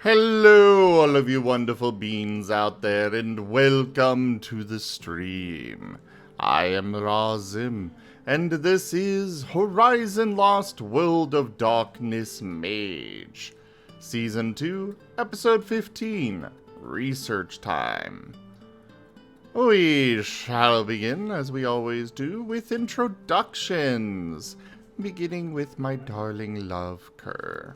Hello, all of you wonderful beings out there, and welcome to the stream. I am Razim, and this is Horizon Lost World of Darkness Mage, Season 2, Episode 15, Research Time. We shall begin, as we always do, with introductions, beginning with my darling love, Kerr.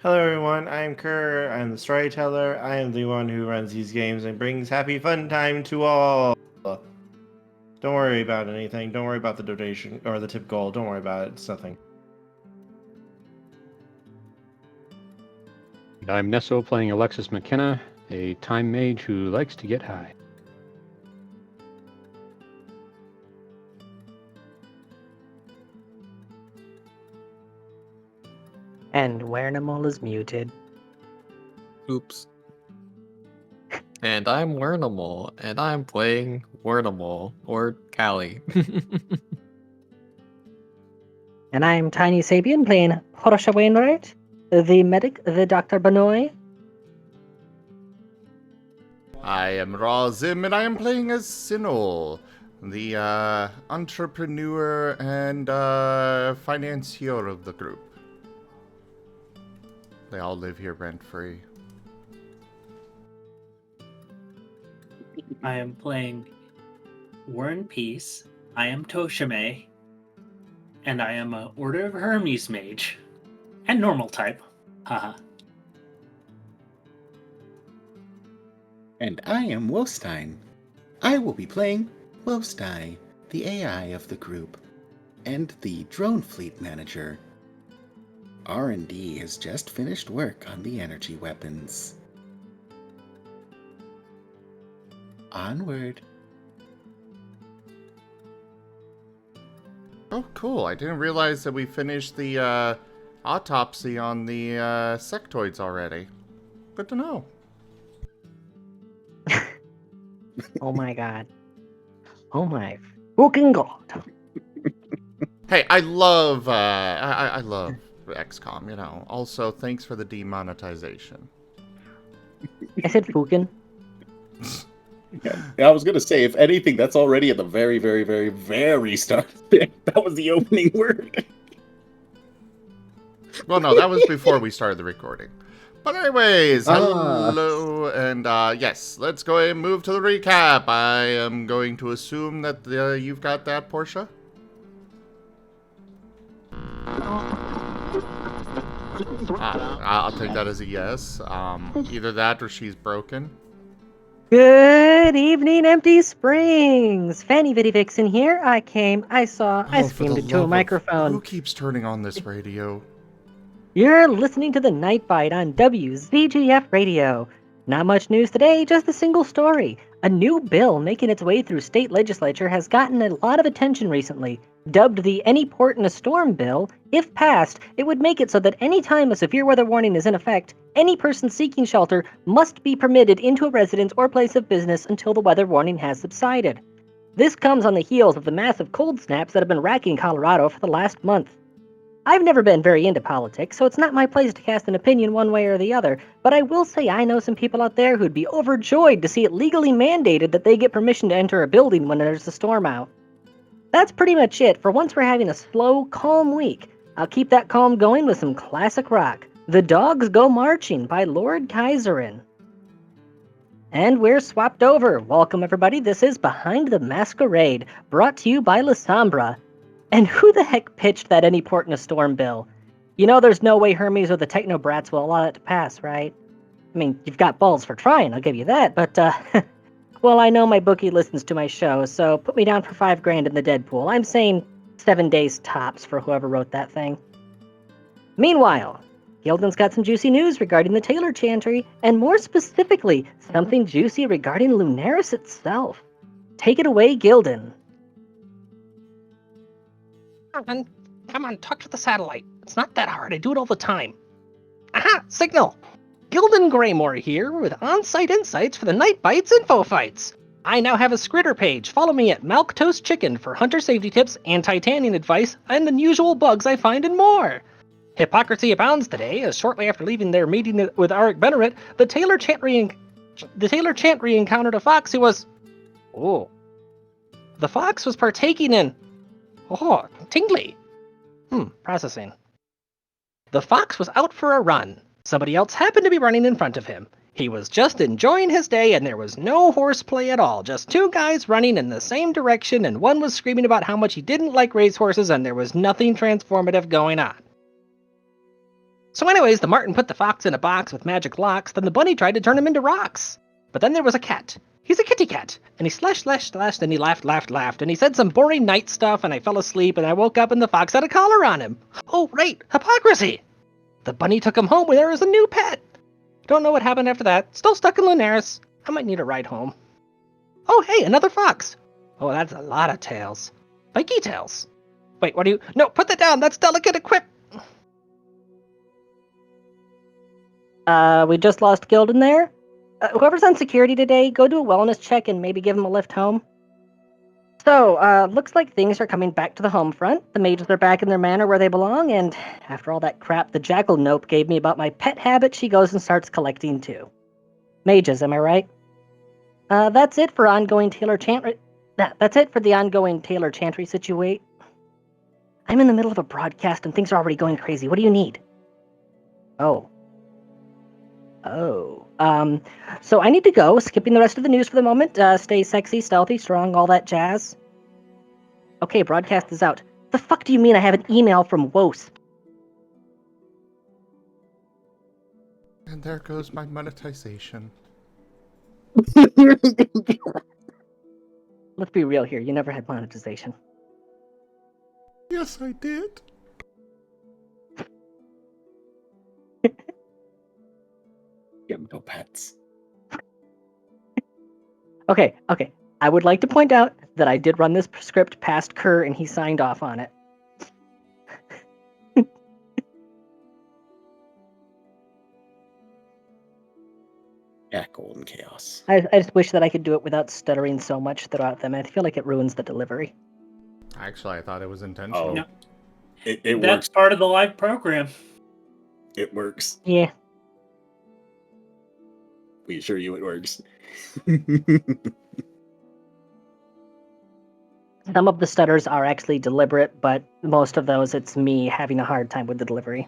Hello everyone, I'm Kerr, I'm the Storyteller, I am the one who runs these games and brings happy fun time to all. Don't worry about anything, don't worry about the donation, or the tip goal, don't worry about it, it's nothing. I'm Nesil playing Alexis McKenna, a time mage who likes to get high. And Werenimal is muted. Oops. And I'm Werenimal, and I'm playing Werenimal, or Callie. And I'm Tiny Sabian playing Portia Wainwright, the medic, the Dr. Benoy. I am Razim, and I am playing as Sinol, the entrepreneur and financier of the group. They all live here rent-free. I am playing Warren Peace. I am Tochemay. And I am a Order of Hermes mage. And normal type. Haha. And I am Wostein. I will be playing Wostai, the AI of the group, and the drone fleet manager. R&D has just finished work on the energy weapons. Onward. Oh, cool. I didn't realize that we finished the autopsy on the sectoids already. Good to know. Oh my god. Oh my fucking god. Hey, I love I love XCOM, you know. Also, thanks for the demonetization. I said fucking. Yeah, I was gonna say, if anything, that's already at the very, very, very, very start. That was the opening word. Well, no, that was before we started the recording. But anyways, hello, and yes, let's go ahead and move to the recap. I am going to assume that you've got that, Portia? I'll take that as a yes. Either that or she's broken. Good evening, Empty Springs. Fanny Vitty Vixen here. I came, I saw, I screamed into a microphone. Who keeps turning on this radio? You're listening to the Night Bite on WZGF Radio. Not much news today, just a single story. A new bill making its way through state legislature has gotten a lot of attention recently. Dubbed the Any Port in a Storm Bill, if passed, it would make it so that any time a severe weather warning is in effect, any person seeking shelter must be permitted into a residence or place of business until the weather warning has subsided. This comes on the heels of the massive cold snaps that have been racking Colorado for the last month. I've never been very into politics, so it's not my place to cast an opinion one way or the other, but I will say I know some people out there who'd be overjoyed to see it legally mandated that they get permission to enter a building when there's a storm out. That's pretty much it. For once we're having a slow, calm week. I'll keep that calm going with some classic rock. The Dogs Go Marching by Lord Kaiserin. And we're swapped over. Welcome everybody, this is Behind the Masquerade, brought to you by La Sombra. And who the heck pitched that Any Port in a Storm bill? You know there's no way Hermes or the Techno Brats will allow it to pass, right? I mean, you've got balls for trying, I'll give you that, but well, I know my bookie listens to my show, so put me down for $5,000 in the Deadpool. I'm saying 7 days tops for whoever wrote that thing. Meanwhile, Gildan's got some juicy news regarding the Taylor Chantry, and more specifically, something juicy regarding Lunaris itself. Take it away, Gildan. Come on, talk to the satellite. It's not that hard, I do it all the time. Aha! Signal! Gildan Greymore here with on-site insights for the Night Bites Info Fights. I now have a Skritter page. Follow me at Malk Toast Chicken for hunter safety tips and Titanian advice and unusual bugs I find and more. Hypocrisy abounds today, as shortly after leaving their meeting with Auric Benneret, the Taylor Chantry encountered a fox who was... Oh. The fox was partaking in... Oh, tingly. Processing. The fox was out for a run. Somebody else happened to be running in front of him. He was just enjoying his day, and there was no horseplay at all. Just two guys running in the same direction, and one was screaming about how much he didn't like racehorses, and there was nothing transformative going on. So anyways, the Marten put the fox in a box with magic locks, then the bunny tried to turn him into rocks. But then there was a cat. He's a kitty cat. And he slashed, and he laughed, and he said some boring night stuff, and I fell asleep, and I woke up, and the fox had a collar on him. Oh, right, hypocrisy! The bunny took him home with her as a new pet. Don't know what happened after that. Still stuck in Lunaris. I might need a ride home. Oh, hey, another fox. Oh, that's a lot of tails. Spiky tails. Wait, what do you... No, put that down. That's delicate equip. We just lost Gilden there. Whoever's on security today, go do a wellness check and maybe give him a lift home. So, looks like things are coming back to the home front. The mages are back in their manor where they belong, and after all that crap the jackal nope gave me about my pet habit, she goes and starts collecting too. Mages, am I right? That's it for ongoing Taylor Chantry. That's it for the ongoing Taylor Chantry situation. I'm in the middle of a broadcast and things are already going crazy. What do you need? Oh. So I need to go, skipping the rest of the news for the moment. Stay sexy, stealthy, strong, all that jazz. Okay, broadcast is out. The fuck do you mean I have an email from WOS? And there goes my monetization. Let's be real here, you never had monetization. Yes, I did. Gimbo pets. Okay. I would like to point out that I did run this script past Kerr and he signed off on it. Yeah, golden chaos. I just wish that I could do it without stuttering so much throughout them. I feel like it ruins the delivery. Actually, I thought it was intentional. Oh, No. it That's works. part of the live program. It works. Yeah. We assure you it works. Some of the stutters are actually deliberate, but most of those, it's me having a hard time with the delivery.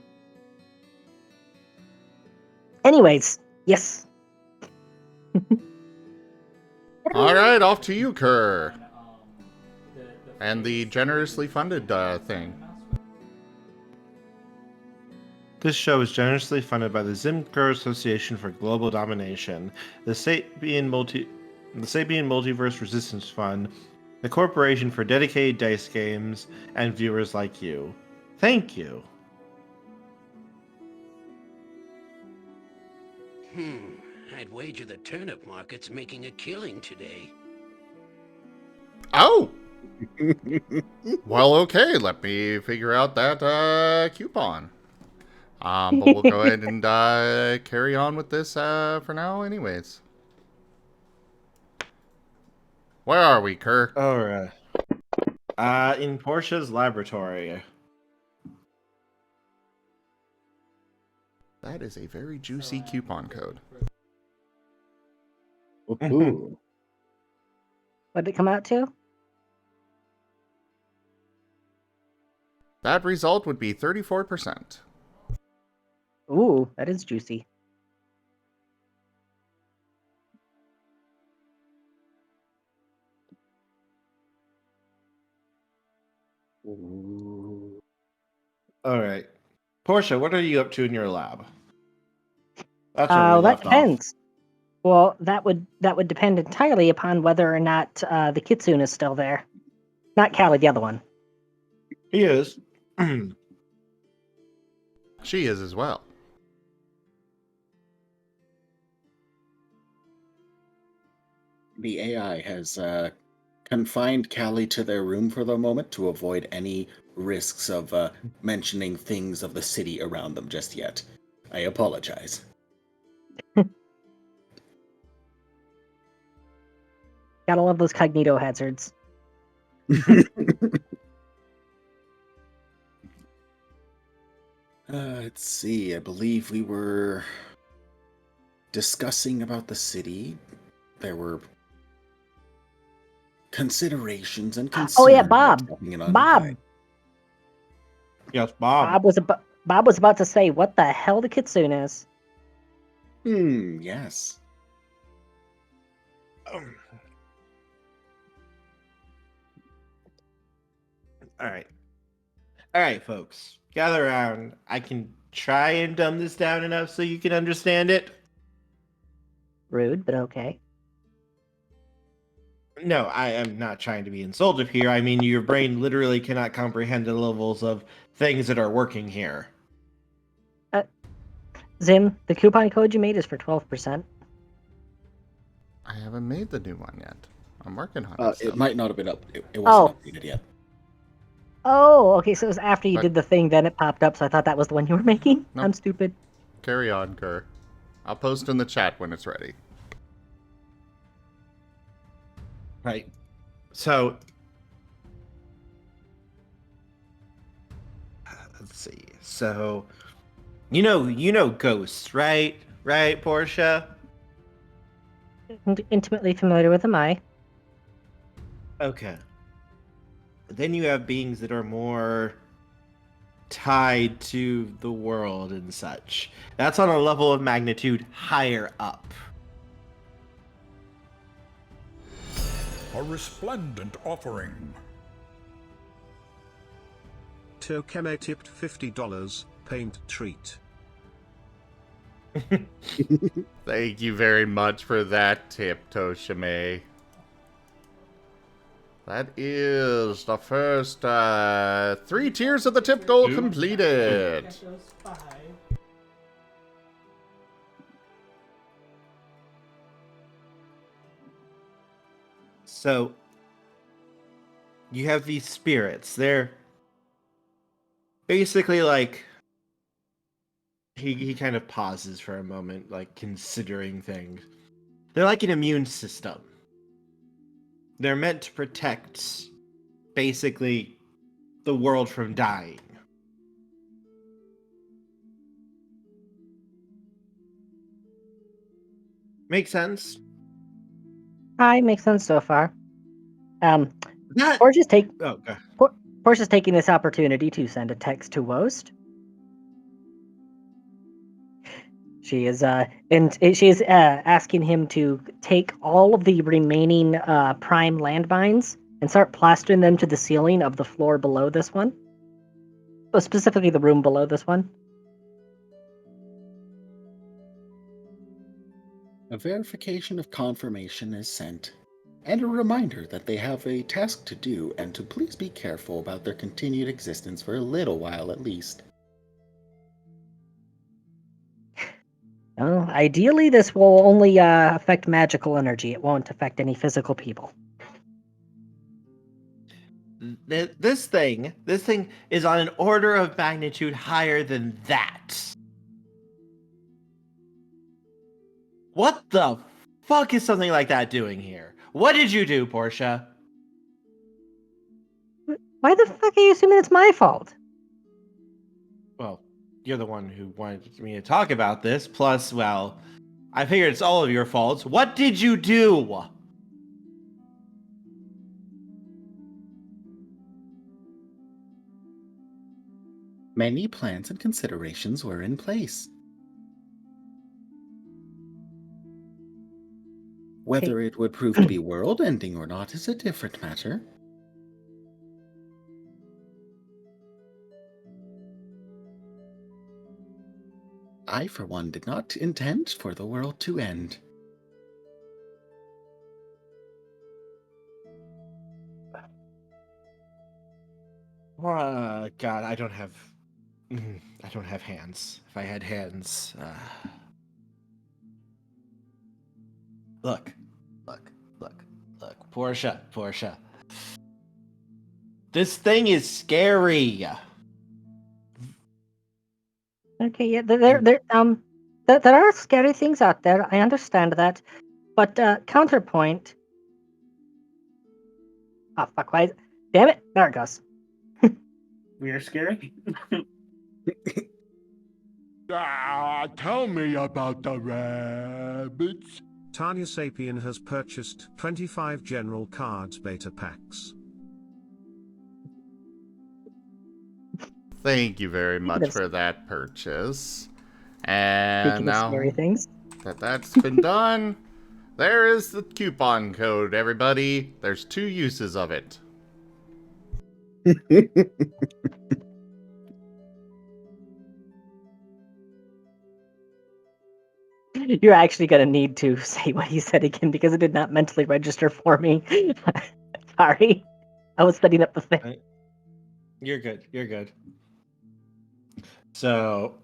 Anyways, yes. All right, off to you, Kerr. And the generously funded thing. This show is generously funded by the Zimker Association for Global Domination, the Sapien Multiverse Resistance Fund, the Corporation for Dedicated Dice Games, and viewers like you. Thank you. I'd wager the turnip market's making a killing today. Oh! Well, okay, let me figure out that coupon. But we'll go ahead and carry on with this for now anyways. Where are we, Kerr? Alright. In Portia's laboratory. That is a very juicy coupon code. Ooh. What did it come out to? That result would be 34%. Ooh, that is juicy. Alright. Portia, what are you up to in your lab? That's where we That left off. depends. Well, that would depend entirely upon whether or not the Kitsune is still there. Not Callie, the other one. He is. She is as well. The AI has confined Callie to their room for the moment to avoid any risks of mentioning things of the city around them just yet. I apologize. Gotta love those cognito hazards. Let's see. I believe we were discussing about the city. There were considerations and concerns. Oh yeah, Bob. Bob. Yes, Bob. Bob was about to say, "What the hell the kitsune is?" Yes. All right, folks. Gather around. I can try and dumb this down enough so you can understand it. Rude, but okay. No, I am not trying to be insultive here. I mean, your brain literally cannot comprehend the levels of things that are working here. Zim, the coupon code you made is for 12%. I haven't made the new one yet. I'm working on it. It might not have been up. It wasn't updated yet. Oh, okay, so it was after you But- did the thing, then it popped up, so I thought that was the one you were making? Nope. I'm stupid. Carry on, Kerr. I'll post in the chat when it's ready. Right. So, let's see. So, you know ghosts, right? Right, Portia? Intimately familiar with them, I. Okay. Then you have beings that are more tied to the world and such. That's on a level of magnitude higher up. A resplendent offering. Tochemay tipped $50. Paint treat. Thank you very much for that tip, Tochemay. That is the first 3 tiers of the tip goal completed. So, you have these spirits. They're basically like... He kind of pauses for a moment, like considering things. They're like an immune system. They're meant to protect, basically, the world from dying. Make sense? Hi, makes sense so far. That... Portia's Okay. Portia's taking this opportunity to send a text to Wost. She is asking him to take all of the remaining prime landmines and start plastering them to the ceiling of the floor below this one. So specifically the room below this one. A verification of confirmation is sent, and a reminder that they have a task to do and to please be careful about their continued existence for a little while at least. Ideally, this will only affect magical energy. It won't affect any physical people. This thing is on an order of magnitude higher than that. What the fuck is something like that doing here? What did you do, Portia? Why the fuck are you assuming it's my fault? Well, you're the one who wanted me to talk about this. Plus, well, I figured it's all of your faults. What did you do? Many plans and considerations were in place. Whether it would prove to be world-ending or not is a different matter. I, for one, did not intend for the world to end. God, I don't have hands. If I had hands, Look, Portia. This thing is scary. Okay, yeah, there are scary things out there. I understand that, but counterpoint. Oh fuck! Why? Damn it! There it goes. We are scary. Tell me about the rabbits. Tanya Sapien has purchased 25 general cards beta packs. Thank you very much for that purchase. And Speaking of scary now things. that that's been done, there is the coupon code, everybody. There's 2 uses of it. You're actually gonna need to say what he said again because it did not mentally register for me. Sorry. I was setting up the thing. You're good. You're good. So,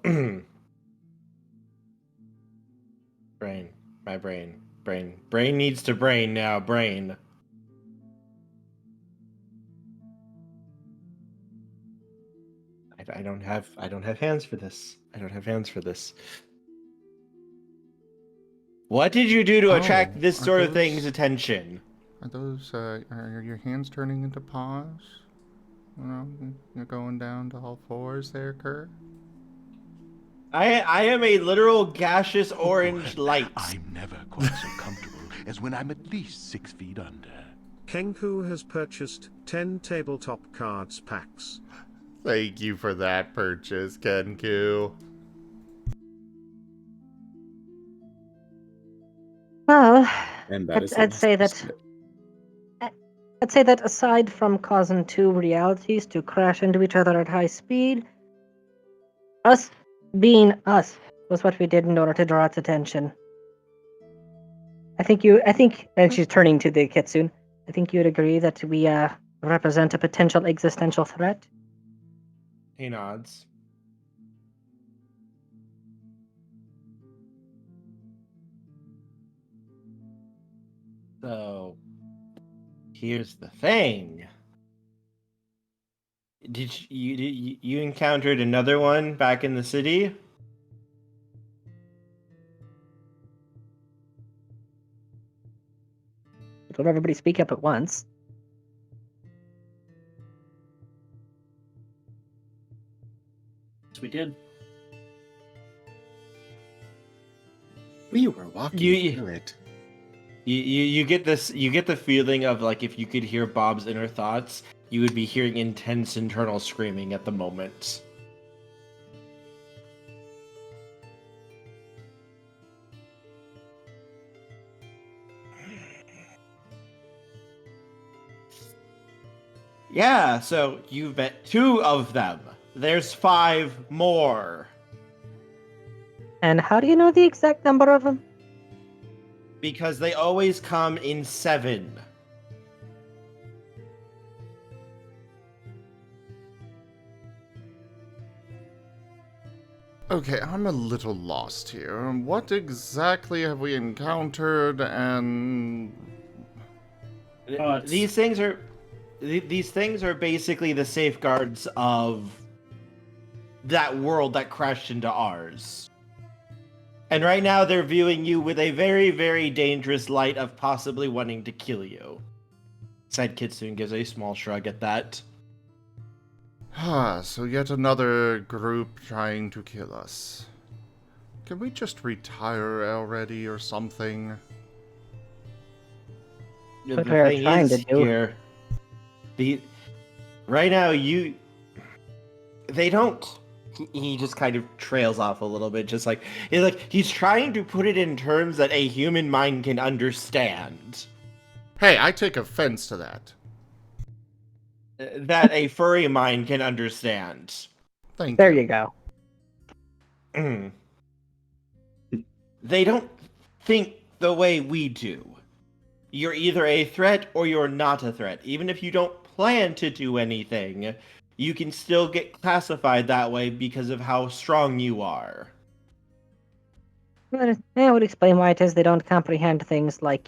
brain, my brain needs to brain now. Brain. I don't have hands for this. I don't have hands for this. What did you do to attract this sort of thing's attention? Are those, are your hands turning into paws? You know, you're going down to all 4s there, Kerr? I am a literal gaseous orange light. I'm never quite so comfortable as when I'm at least 6 feet under. Kenku has purchased 10 tabletop cards packs. Thank you for that purchase, Kenku. Well, And that is I'd say that aside from causing 2 realities to crash into each other at high speed, us being us was what we did in order to draw its attention. I think, and she's turning to the Kitsune, I think you'd agree that we represent a potential existential threat. He nods. So, here's the thing. Did you encountered another one back in the city? Don't everybody speak up at once. Yes, we did. We were walking through it. You get this. You get the feeling of like if you could hear Bob's inner thoughts, you would be hearing intense internal screaming at the moment. Yeah, so you've met 2 of them. There's 5 more. And how do you know the exact number of them? Because they always come in 7. Okay, I'm a little lost here. What exactly have we encountered, and... These things are basically the safeguards of that world that crashed into ours. And right now they're viewing you with a very, very dangerous light of possibly wanting to kill you. Said Kitsune gives a small shrug at that. So yet another group trying to kill us. Can we just retire already or something? What we're trying to do. Here, right now they don't. He just kind of trails off a little bit, just like he's trying to put it in terms that a human mind can understand. Hey, I take offense to that. That a furry mind can understand. Thank There you. you go. They don't think the way we do. You're either a threat or you're not a threat. Even if you don't plan to do anything, you can still get classified that way because of how strong you are. Well, that would explain why it is they don't comprehend things like,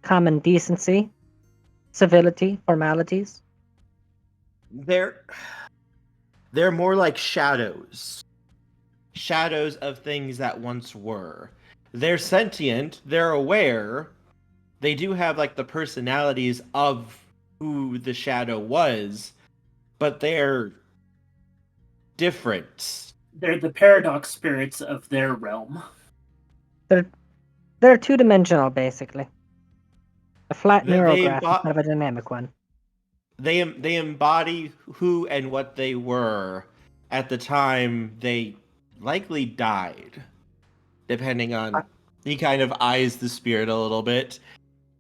common decency, civility, formalities. They're more like shadows. Shadows of things that once were. They're sentient, they're aware. They do have like the personalities of who the shadow was, but they're different. They're the paradox spirits of their realm. They're two-dimensional, basically. A flat They neurograph instead of a dynamic one. They embody who and what they were at the time they likely died, depending on. He kind of eyes the spirit a little bit.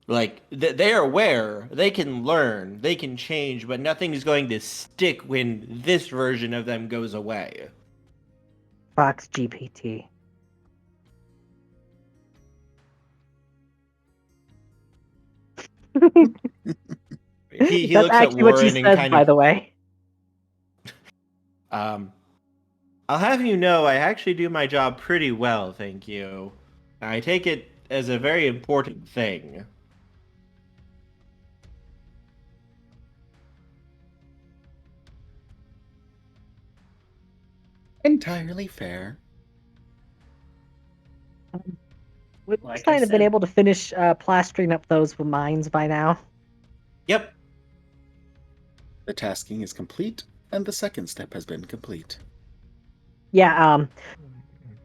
Like they are aware, they can learn, they can change, but nothing is going to stick when this version of them goes away. Fox GPT. He That's looks at actually what she Warren and says, kind by of. the way. I'll have you know, I actually do my job pretty well, thank you. I take it as a very important thing. Entirely fair. We've Like kind I of been said. able to finish plastering up those mines by now. Yep. The tasking is complete, and the second step has been complete. Yeah,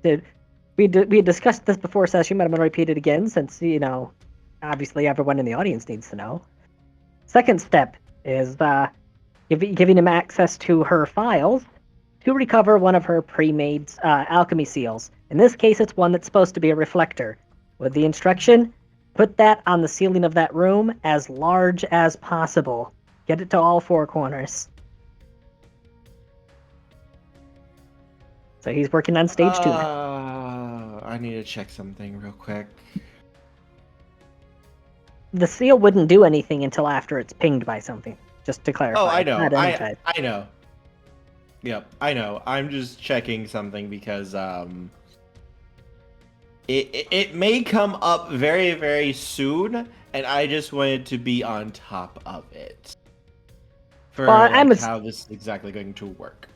we had discussed this before session, but I'm gonna repeat it again since, obviously everyone in the audience needs to know. Second step is giving him access to her files to recover one of her pre-made alchemy seals. In this case, it's one that's supposed to be a reflector. With the instruction, put that on the ceiling of that room as large as possible. Get it to all four corners. So he's working on stage 2 now. I need to check something real quick. The seal wouldn't do anything until after it's pinged by something. Just to clarify. Oh, I it's know. not energized. I know. Yep, I know. I'm just checking something because it may come up very, very soon, and I just wanted to be on top of it for how this is exactly going to work.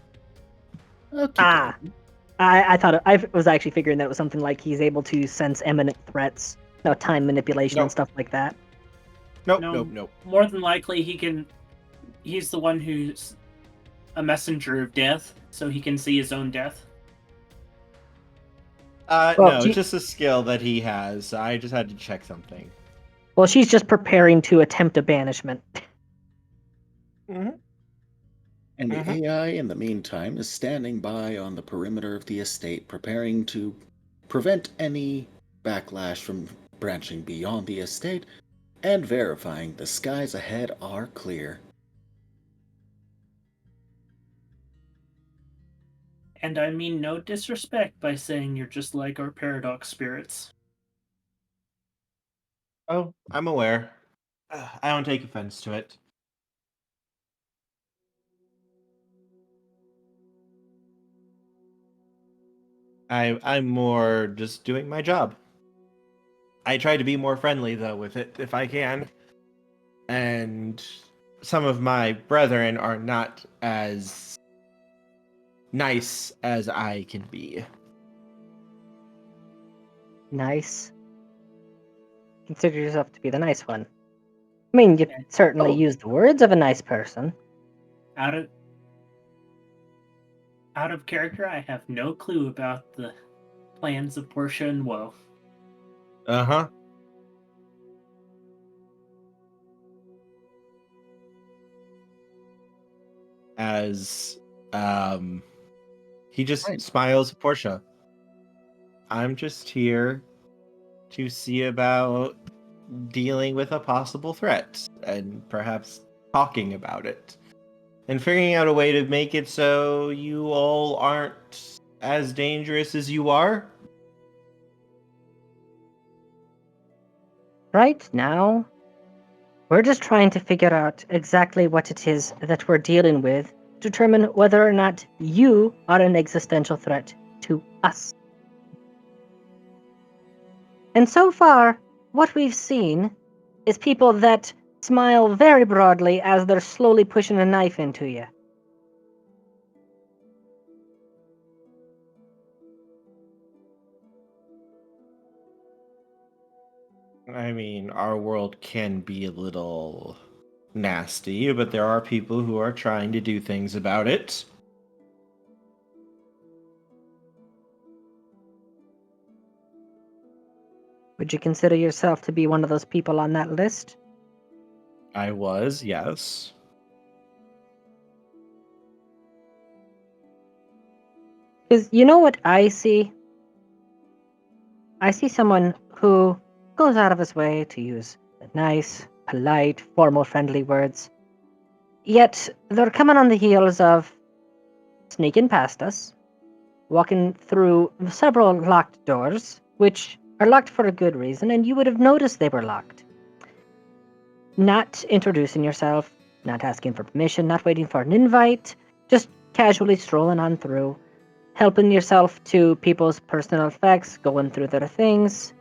Okay. I thought I was actually figuring that it was something like he's able to sense imminent threats, time manipulation and stuff like that. Nope. More than likely, he's the one who's a messenger of death, so he can see his own death. No, it's just a skill that he has. I just had to check something. Well, she's just preparing to attempt a banishment. Mm-hmm. And the AI, in the meantime, is standing by on the perimeter of the estate, preparing to prevent any backlash from branching beyond the estate, and verifying the skies ahead are clear. And I mean no disrespect by saying you're just like our paradox spirits. Oh, I'm aware. I don't take offense to it. I'm more just doing my job. I try to be more friendly though with it if I can. And some of my brethren are not as nice as I can be. Nice. Consider yourself to be the nice one. I mean, you certainly use the words of a nice person. Out of character, I have no clue about the plans of Portia and WoD. Uh-huh. As he just smiles at Portia. I'm just here to see about dealing with a possible threat and perhaps talking about it and figuring out a way to make it so you all aren't as dangerous as you are. Right now, we're just trying to figure out exactly what it is that we're dealing with, determine whether or not you are an existential threat to us. And so far, what we've seen is people that smile very broadly as they're slowly pushing a knife into you. I mean, our world can be a little nasty, but there are people who are trying to do things about it. Would you consider yourself to be one of those people on that list? I was, yes. Because you know what I see? I see someone who goes out of his way to use nice, polite, formal, friendly words. Yet they're coming on the heels of sneaking past us, walking through several locked doors, which are locked for a good reason, and you would have noticed they were locked. Not introducing yourself, not asking for permission, not waiting for an invite, just casually strolling on through, helping yourself to people's personal effects, going through their things,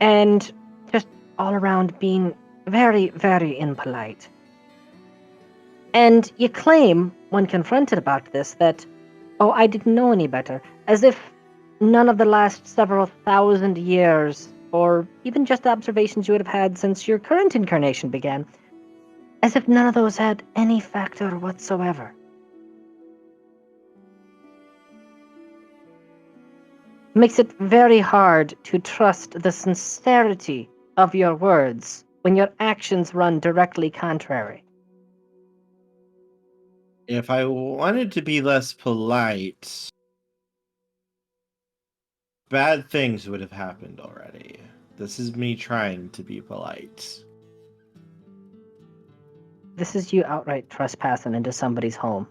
and just all around being very, very impolite. And you claim, when confronted about this, that, oh, I didn't know any better, as if none of the last several thousand years, or even just observations you would have had since your current incarnation began, as if none of those had any factor whatsoever. Makes it very hard to trust the sincerity of your words when your actions run directly contrary. If I wanted to be less polite, bad things would have happened already. This is me trying to be polite. This is you outright trespassing into somebody's home.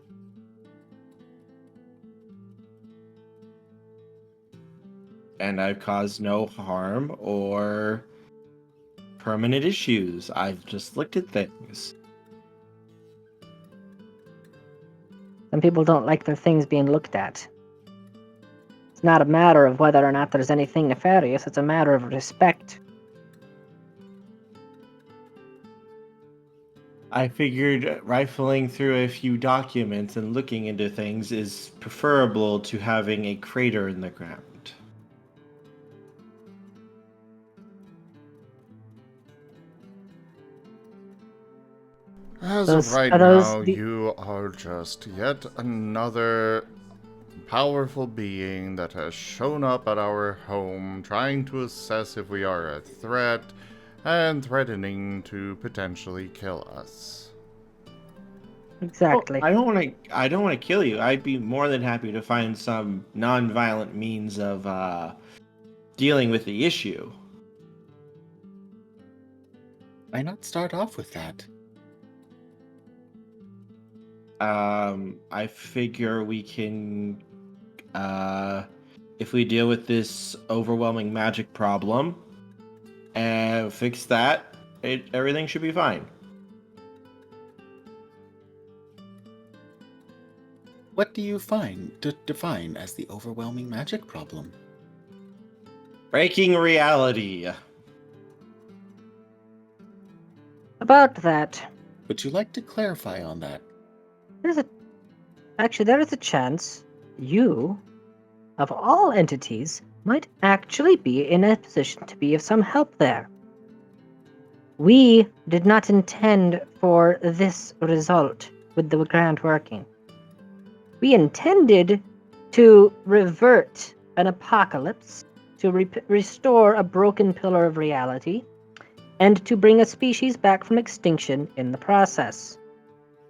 And I've caused no harm or permanent issues. I've just looked at things. Some people don't like their things being looked at. It's not a matter of whether or not there's anything nefarious, it's a matter of respect. I figured rifling through a few documents and looking into things is preferable to having a crater in the ground. As of right now, you are just yet another powerful being that has shown up at our home, trying to assess if we are a threat, and threatening to potentially kill us. Exactly. Well, I don't want to kill you. I'd be more than happy to find some non-violent means of dealing with the issue. Why not start off with that? I figure we can, if we deal with this overwhelming magic problem and fix that, everything should be fine. What do you define as the overwhelming magic problem? Breaking reality. About that. Would you like to clarify on that? There is a chance you, of all entities, might actually be in a position to be of some help there. We did not intend for this result with the grand working. We intended to revert an apocalypse, to restore a broken pillar of reality, and to bring a species back from extinction in the process.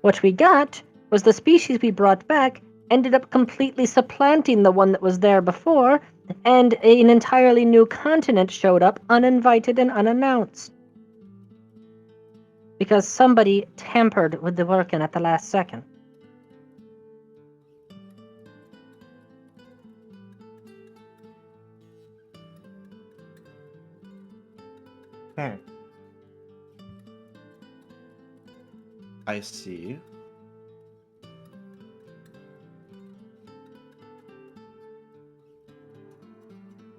What we got was the species we brought back ended up completely supplanting the one that was there before, and an entirely new continent showed up uninvited and unannounced. Because somebody tampered with the working at the last second. I see.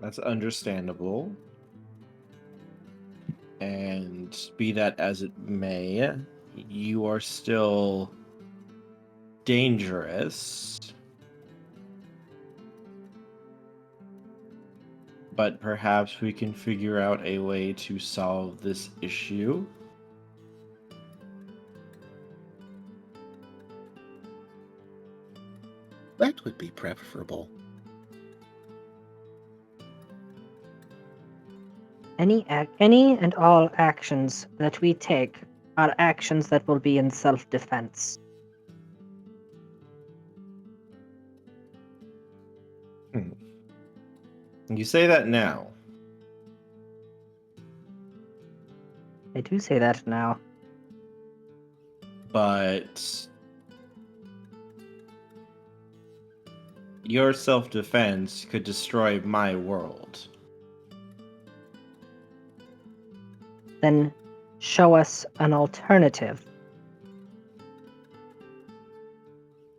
That's understandable. And be that as it may, you are still dangerous. But perhaps we can figure out a way to solve this issue. That would be preferable. Any and all actions that we take are actions that will be in self-defense. You say that now. I do say that now. But your self-defense could destroy my world. Then show us an alternative.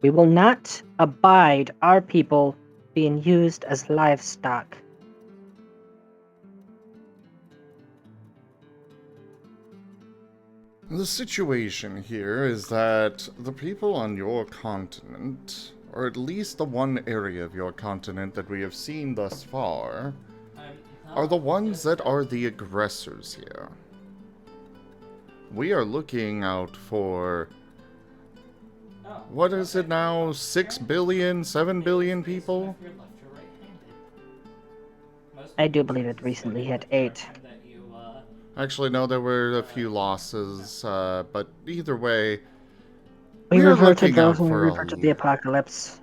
We will not abide our people being used as livestock. The situation here is that the people on your continent, or at least the one area of your continent that we have seen thus far, are the ones that are the aggressors here. We are looking out for, what is it now, 6 billion, 7 billion people? I do believe it recently hit 8. Actually, no, there were a few losses, but either way, We are reverted looking out those when we for reverted the apocalypse.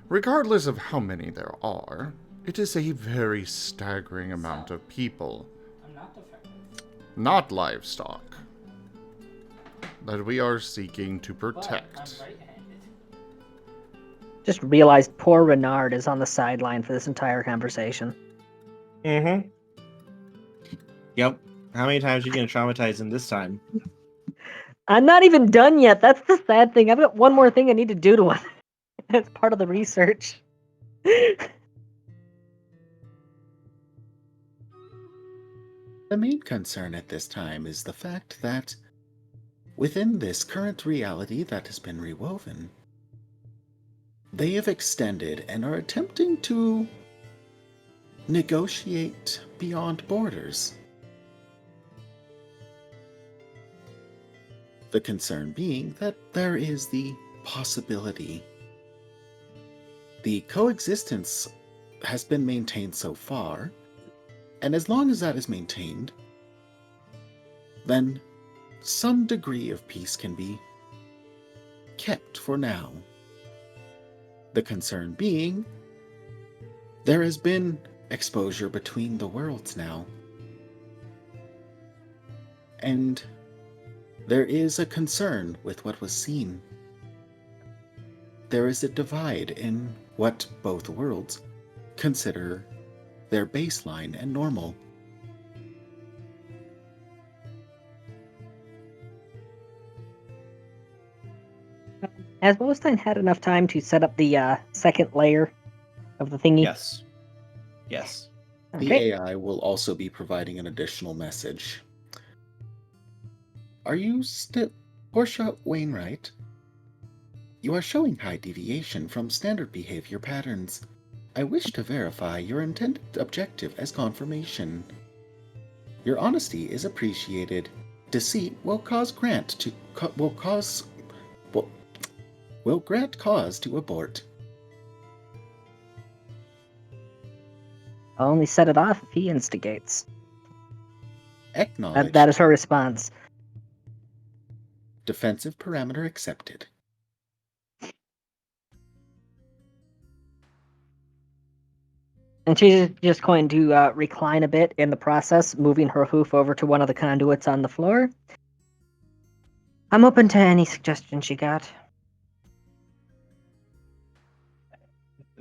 Regardless of how many there are, it is a very staggering amount of people, not livestock, that we are seeking to protect. Just realized poor Renard is on the sideline for this entire conversation. Mm-hmm. Yep. How many times are you going to traumatize him this time? I'm not even done yet. That's the sad thing. I've got one more thing I need to do to him. That's part of the research. The main concern at this time is the fact that within this current reality that has been rewoven, they have extended and are attempting to negotiate beyond borders. The concern being that there is the possibility. The coexistence has been maintained so far, and as long as that is maintained, then some degree of peace can be kept for now. The concern being, there has been exposure between the worlds now. And there is a concern with what was seen. There is a divide in what both worlds consider their baseline and normal. Has Wolfstein had enough time to set up the second layer of the thingy? Yes. Yes. The Okay. AI will also be providing an additional message. Are you still Portia Wainwright? You are showing high deviation from standard behavior patterns. I wish to verify your intended objective as confirmation. Your honesty is appreciated. Deceit will grant cause to abort. I'll only set it off if he instigates. Acknowledged. That is her response. Defensive parameter accepted. And she's just going to recline a bit in the process, moving her hoof over to one of the conduits on the floor. I'm open to any suggestions you got.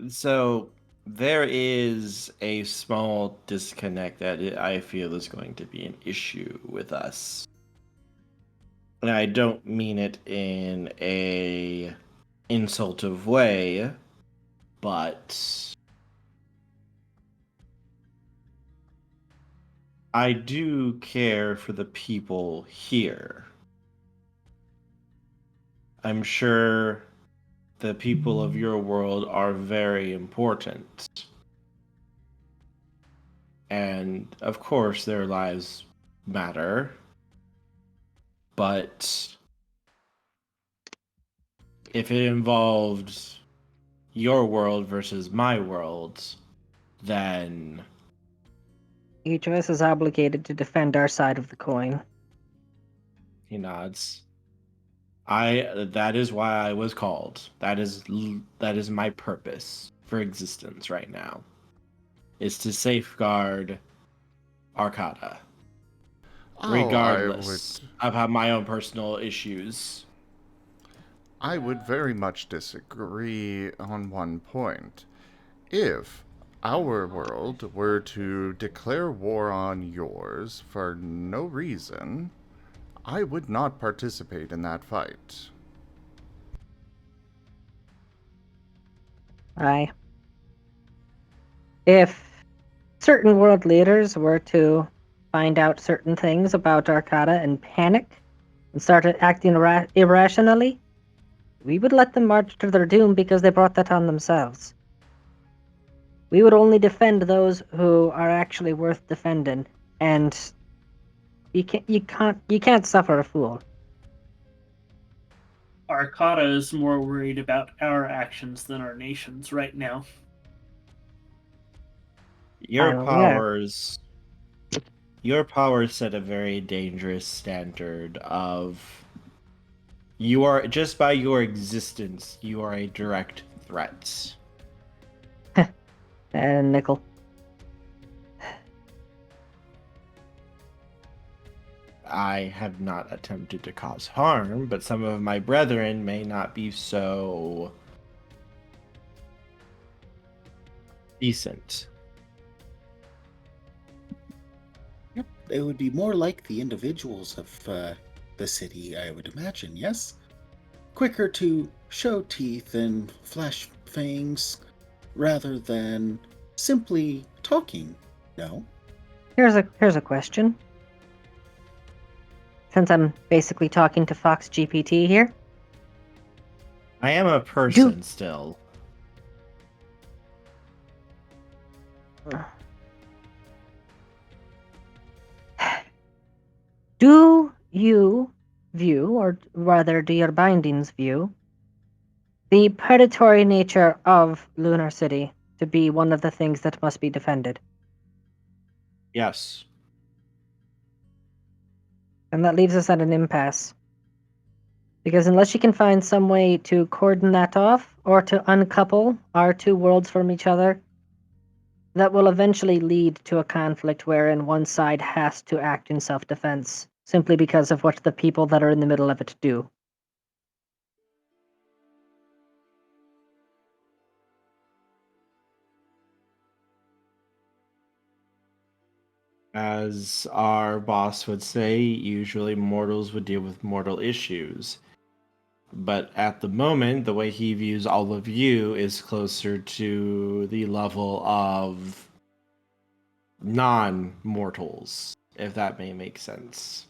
So there is a small disconnect that I feel is going to be an issue with us. And I don't mean it in a insultive way, but I do care for the people here. I'm sure the people of your world are very important. And of course, their lives matter. But if it involved your world versus my world, then Each of us is obligated to defend our side of the coin. He nods. That is why I was called. That is my purpose for existence right now. Is to safeguard Arcata. Regardless of how my own personal issues. I would very much disagree on one point. If our world were to declare war on yours for no reason, I would not participate in that fight. Aye. If certain world leaders were to find out certain things about Arcata and panic and start acting irrationally, we would let them march to their doom because they brought that on themselves. We would only defend those who are actually worth defending, and you can't suffer a fool. Arcata is more worried about our actions than our nation's right now. Your powers set a very dangerous standard of you are, just by your existence, you are a direct threat. And nickel. I have not attempted to cause harm, but some of my brethren may not be so decent. Yep, it would be more like the individuals of the city, I would imagine, yes? Quicker to show teeth and flash fangs rather than simply talking, no? Here's a question. Since I'm basically talking to Fox GPT here. I am a person still. Do you view, or rather do your bindings view, the predatory nature of Lunar City to be one of the things that must be defended? Yes. And that leaves us at an impasse. Because unless you can find some way to cordon that off, or to uncouple our two worlds from each other, that will eventually lead to a conflict wherein one side has to act in self-defense, simply because of what the people that are in the middle of it do. As our boss would say, usually mortals would deal with mortal issues. But at the moment, the way he views all of you is closer to the level of non-mortals, if that may make sense.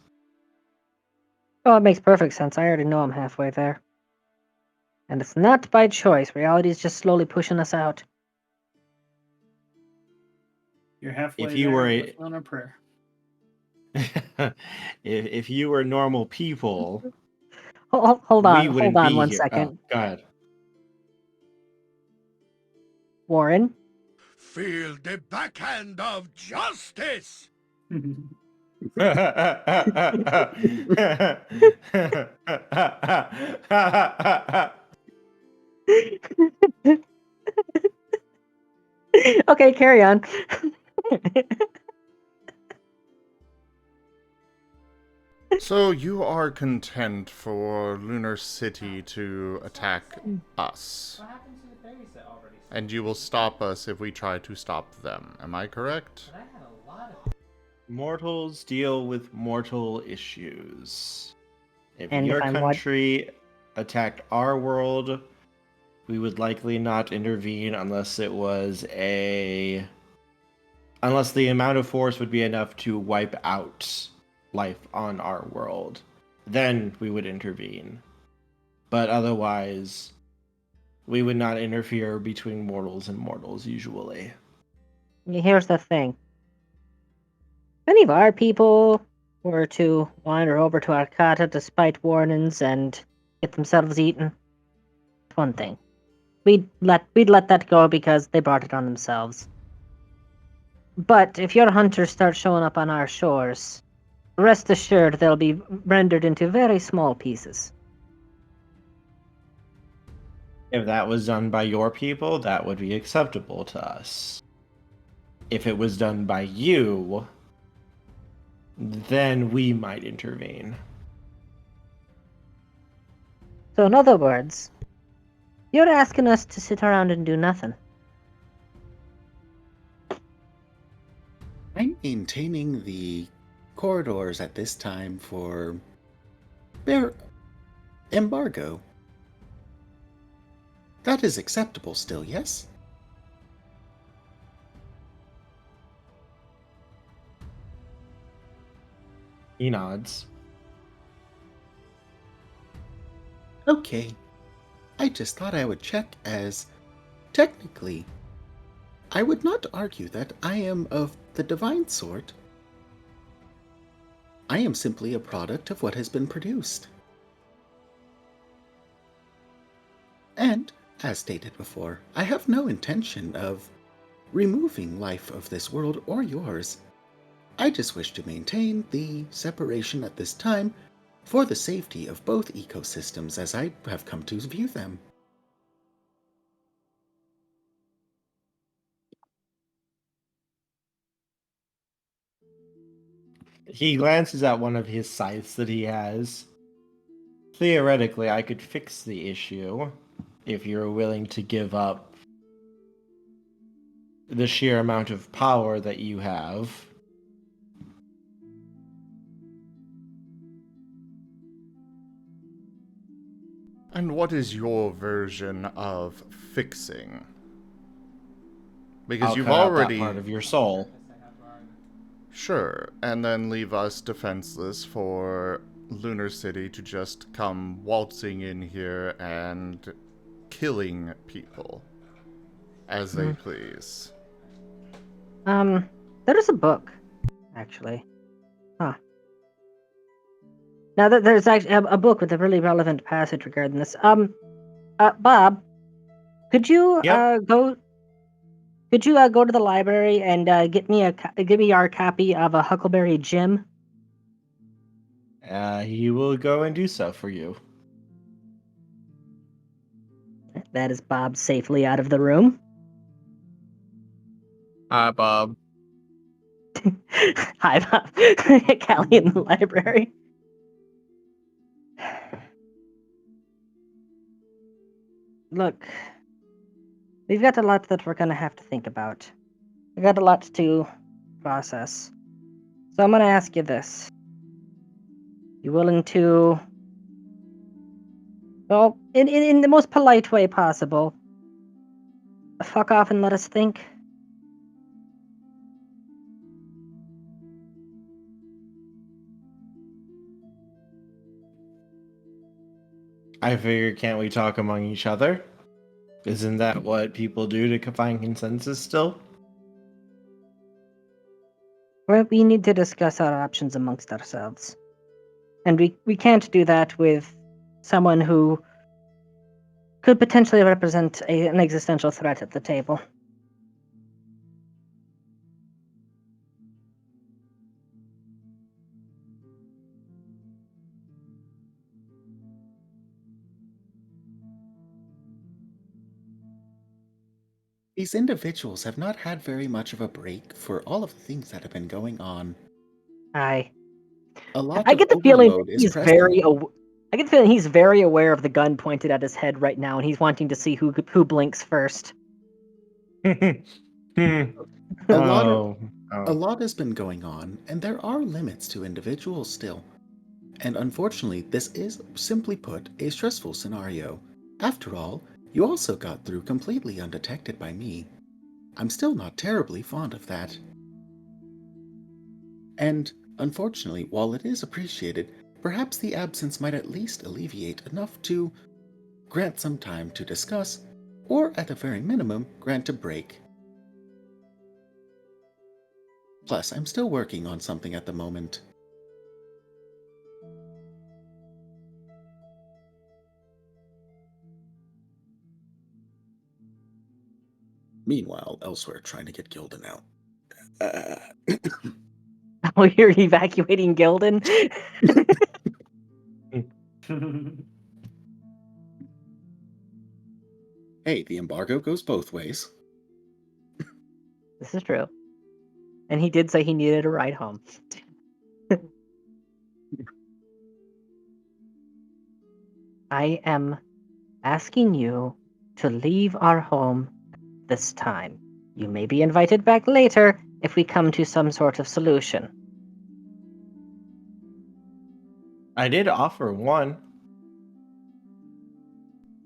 Oh, it makes perfect sense. I already know I'm halfway there. And it's not by choice. Reality is just slowly pushing us out. You're halfway If you there were with on a prayer. if you were normal people, hold on hold on one second. Oh, go ahead. Warren? Feel the backhand of justice! Okay, carry on. So you are content for Lunar City to attack us. And you will stop us if we try to stop them. Am I correct? Mortals deal with mortal issues. If And your if I'm country attacked our world, we would likely not intervene unless it was unless the amount of force would be enough to wipe out life on our world. Then we would intervene. But otherwise, we would not interfere between mortals and mortals usually. Here's the thing. If any of our people were to wander over to Arcata despite warnings and get themselves eaten, it's one thing. We'd let that go because they brought it on themselves. But if your hunters start showing up on our shores, rest assured they'll be rendered into very small pieces. If that was done by your people, that would be acceptable to us. If it was done by you, then we might intervene. So in other words, you're asking us to sit around and do nothing. I'm maintaining the corridors at this time for their embargo. That is acceptable still, yes? He nods. Okay. I just thought I would check, as technically I would not argue that I am of the divine sort. I am simply a product of what has been produced. And, as stated before, I have no intention of removing life of this world or yours. I just wish to maintain the separation at this time for the safety of both ecosystems as I have come to view them. He glances at one of his scythes that he has. Theoretically, I could fix the issue if you're willing to give up the sheer amount of power that you have. And what is your version of fixing? Because I'll you've cut out already... that part of your soul. Sure, and then leave us defenseless for Lunar City to just come waltzing in here and killing people as they please. There is a book, actually. Huh. Now that there's actually a book with a really relevant passage regarding this. Bob, could you go? Could you go to the library and give me our copy of a Huckleberry Jim? He will go and do so for you. That is Bob safely out of the room. Hi, Bob. Hi, Bob. Callie in the library. Look, we've got a lot that we're gonna have to think about. We got a lot to process. So I'm gonna ask you this. You willing to, well, in the most polite way possible, fuck off and let us think? I figure, can't we talk among each other? Isn't that what people do to find consensus still? Well, we need to discuss our options amongst ourselves. And we can't do that with someone who could potentially represent an existential threat at the table. These individuals have not had very much of a break for all of the things that have been going on. I lot get of the feeling overload that is he's present. I get the feeling he's very aware of the gun pointed at his head right now, and he's wanting to see who blinks first. A lot has been going on, and there are limits to individuals still. And unfortunately, this is, simply put, a stressful scenario. After all, you also got through completely undetected by me. I'm still not terribly fond of that. And, unfortunately, while it is appreciated, perhaps the absence might at least alleviate enough to grant some time to discuss, or at the very minimum, grant a break. Plus, I'm still working on something at the moment. Meanwhile, elsewhere trying to get Gildan out. Oh, you're evacuating Gildan? Hey, the embargo goes both ways. This is true. And he did say he needed a ride home. I am asking you to leave our home this time. You may be invited back later if we come to some sort of solution. I did offer one.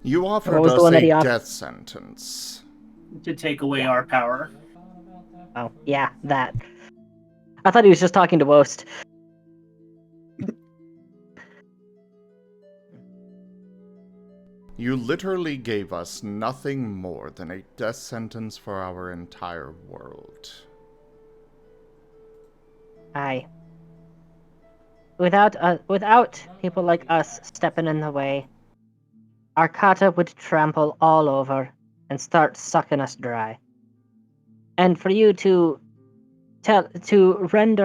You What offered was the us one that he a offered? death sentence. To take away our power. Oh, yeah, that. I thought he was just talking to Wost. You literally gave us nothing more than a death sentence for our entire world. Aye. Without people like us stepping in the way, Arcata would trample all over and start sucking us dry. And for you to rend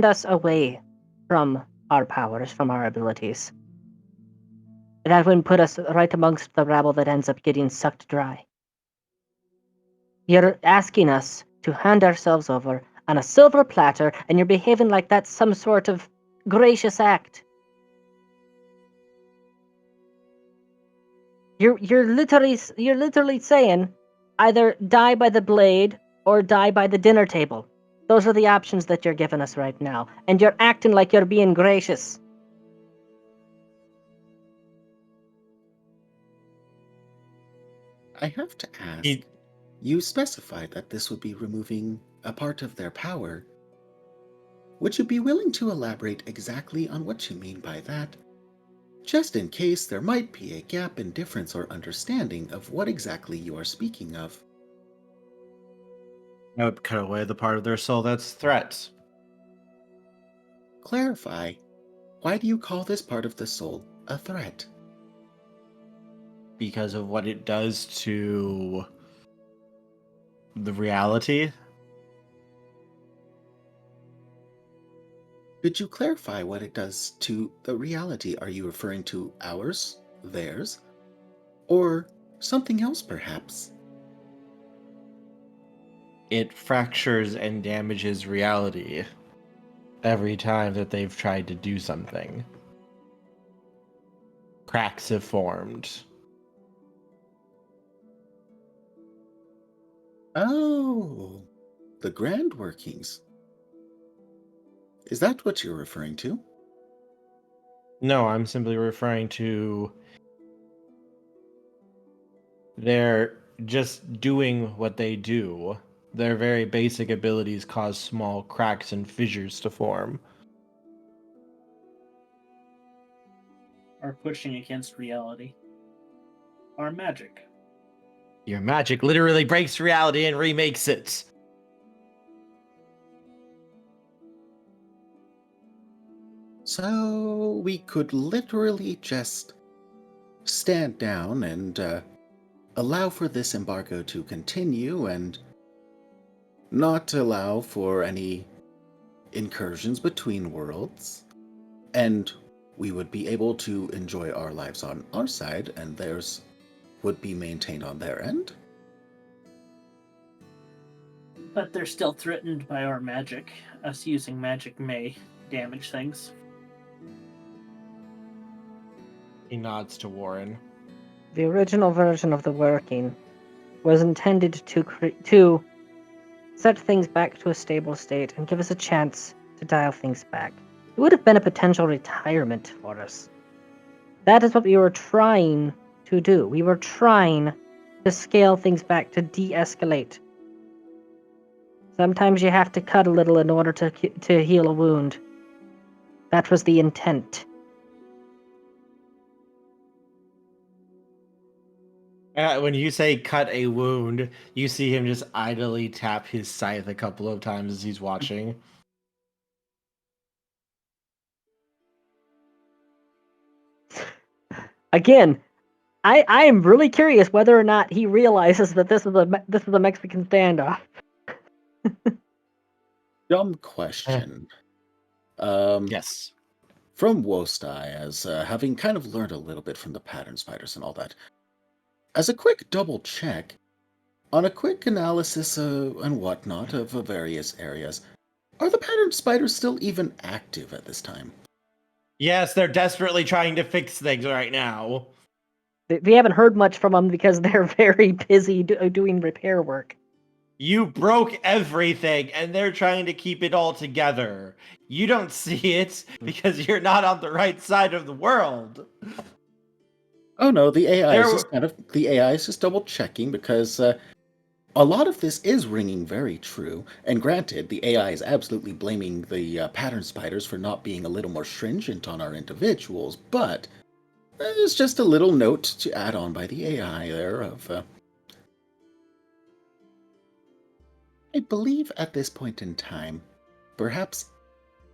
us away from our powers, from our abilities, that would put us right amongst the rabble that ends up getting sucked dry. You're asking us to hand ourselves over on a silver platter, and you're behaving like that's some sort of gracious act. You're literally saying either die by the blade or die by the dinner table. Those are the options that you're giving us right now, and you're acting like you're being gracious. I have to ask, you specified that this would be removing a part of their power. Would you be willing to elaborate exactly on what you mean by that? Just in case there might be a gap in difference or understanding of what exactly you are speaking of. I would cut away the part of their soul that's threats. Clarify, why do you call this part of the soul a threat? Because of what it does to the reality. Could you clarify what it does to the reality? Are you referring to ours, theirs, or something else perhaps? It fractures and damages reality every time that they've tried to do something. Cracks have formed. Oh, the grand workings. Is that what you're referring to? No, I'm simply referring to they're just doing what they do. Their very basic abilities cause small cracks and fissures to form. Are pushing against reality. Our magic. Your magic literally breaks reality and remakes it. So we could literally just stand down and allow for this embargo to continue and not allow for any incursions between worlds, and we would be able to enjoy our lives on our side and theirs would be maintained on their end. But they're still threatened by our magic. Us using magic may damage things. He nods to Warren. The original version of the working was intended to set things back to a stable state and give us a chance to dial things back. It would have been a potential retirement for us. That is what we were trying to do. We were trying to scale things back, to de-escalate. Sometimes you have to cut a little in order to heal a wound. That was the intent. When you say cut a wound, you see him just idly tap his scythe a couple of times as he's watching. Again, I am really curious whether or not he realizes that this is a Mexican standoff. Dumb question. Yes. From Wostai, as having kind of learned a little bit from the pattern spiders and all that, as a quick double check, on a quick analysis and whatnot of various areas, are the pattern spiders still even active at this time? Yes, they're desperately trying to fix things right now. We haven't heard much from them because they're very busy doing repair work. You broke everything, and they're trying to keep it all together. You don't see it because you're not on the right side of the world. Oh no, the AI is There- just double checking because a lot of this is ringing very true. And granted, the AI is absolutely blaming the pattern spiders for not being a little more stringent on our individuals, but it's just a little note to add on by the AI there of. I believe at this point in time, perhaps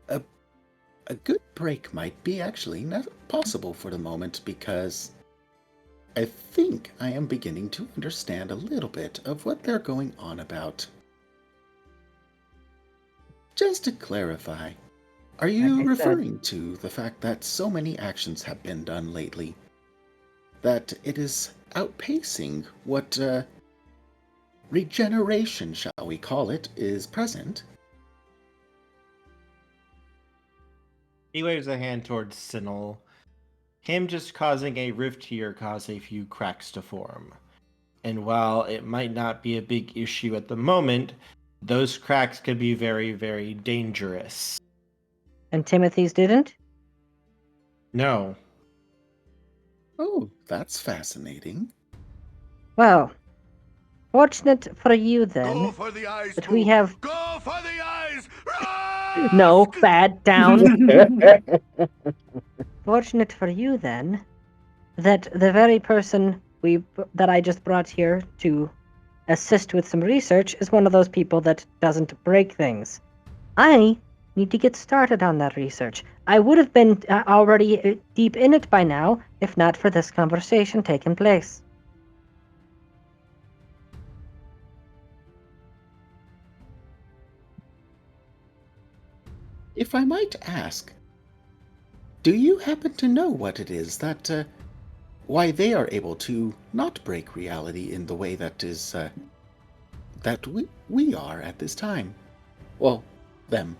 a good break might be actually not possible for the moment because I think I am beginning to understand a little bit of what they're going on about. Just to clarify, are you referring to the fact that so many actions have been done lately that it is outpacing what regeneration, shall we call it, is present? He waves a hand towards Sinel. Him just causing a rift here caused a few cracks to form. And while it might not be a big issue at the moment, those cracks could be very, very dangerous. And Timothy's didn't? No. Oh, that's fascinating. Well, fortunate for you then Go for the eyes, that we Spook. have... Go for the eyes! No, bad, down. Fortunate for you then that the very person that I just brought here to assist with some research is one of those people that doesn't break things. I need to get started on that research. I would have been already deep in it by now if not for this conversation taking place. If I might ask, do you happen to know what it is that, why they are able to not break reality in the way that is, that we are at this time? Well, them.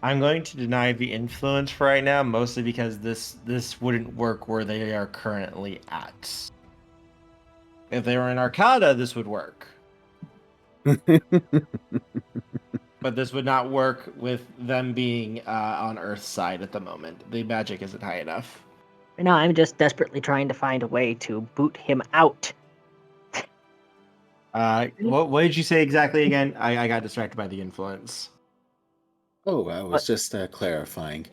I'm going to deny the influence for right now, mostly because this wouldn't work where they are currently at. If they were in Arcata, this would work. But this would not work with them being on Earth's side at the moment. The magic isn't high enough. Right now, I'm just desperately trying to find a way to boot him out. What did you say exactly again? I got distracted by the influence. Oh, I was just clarifying.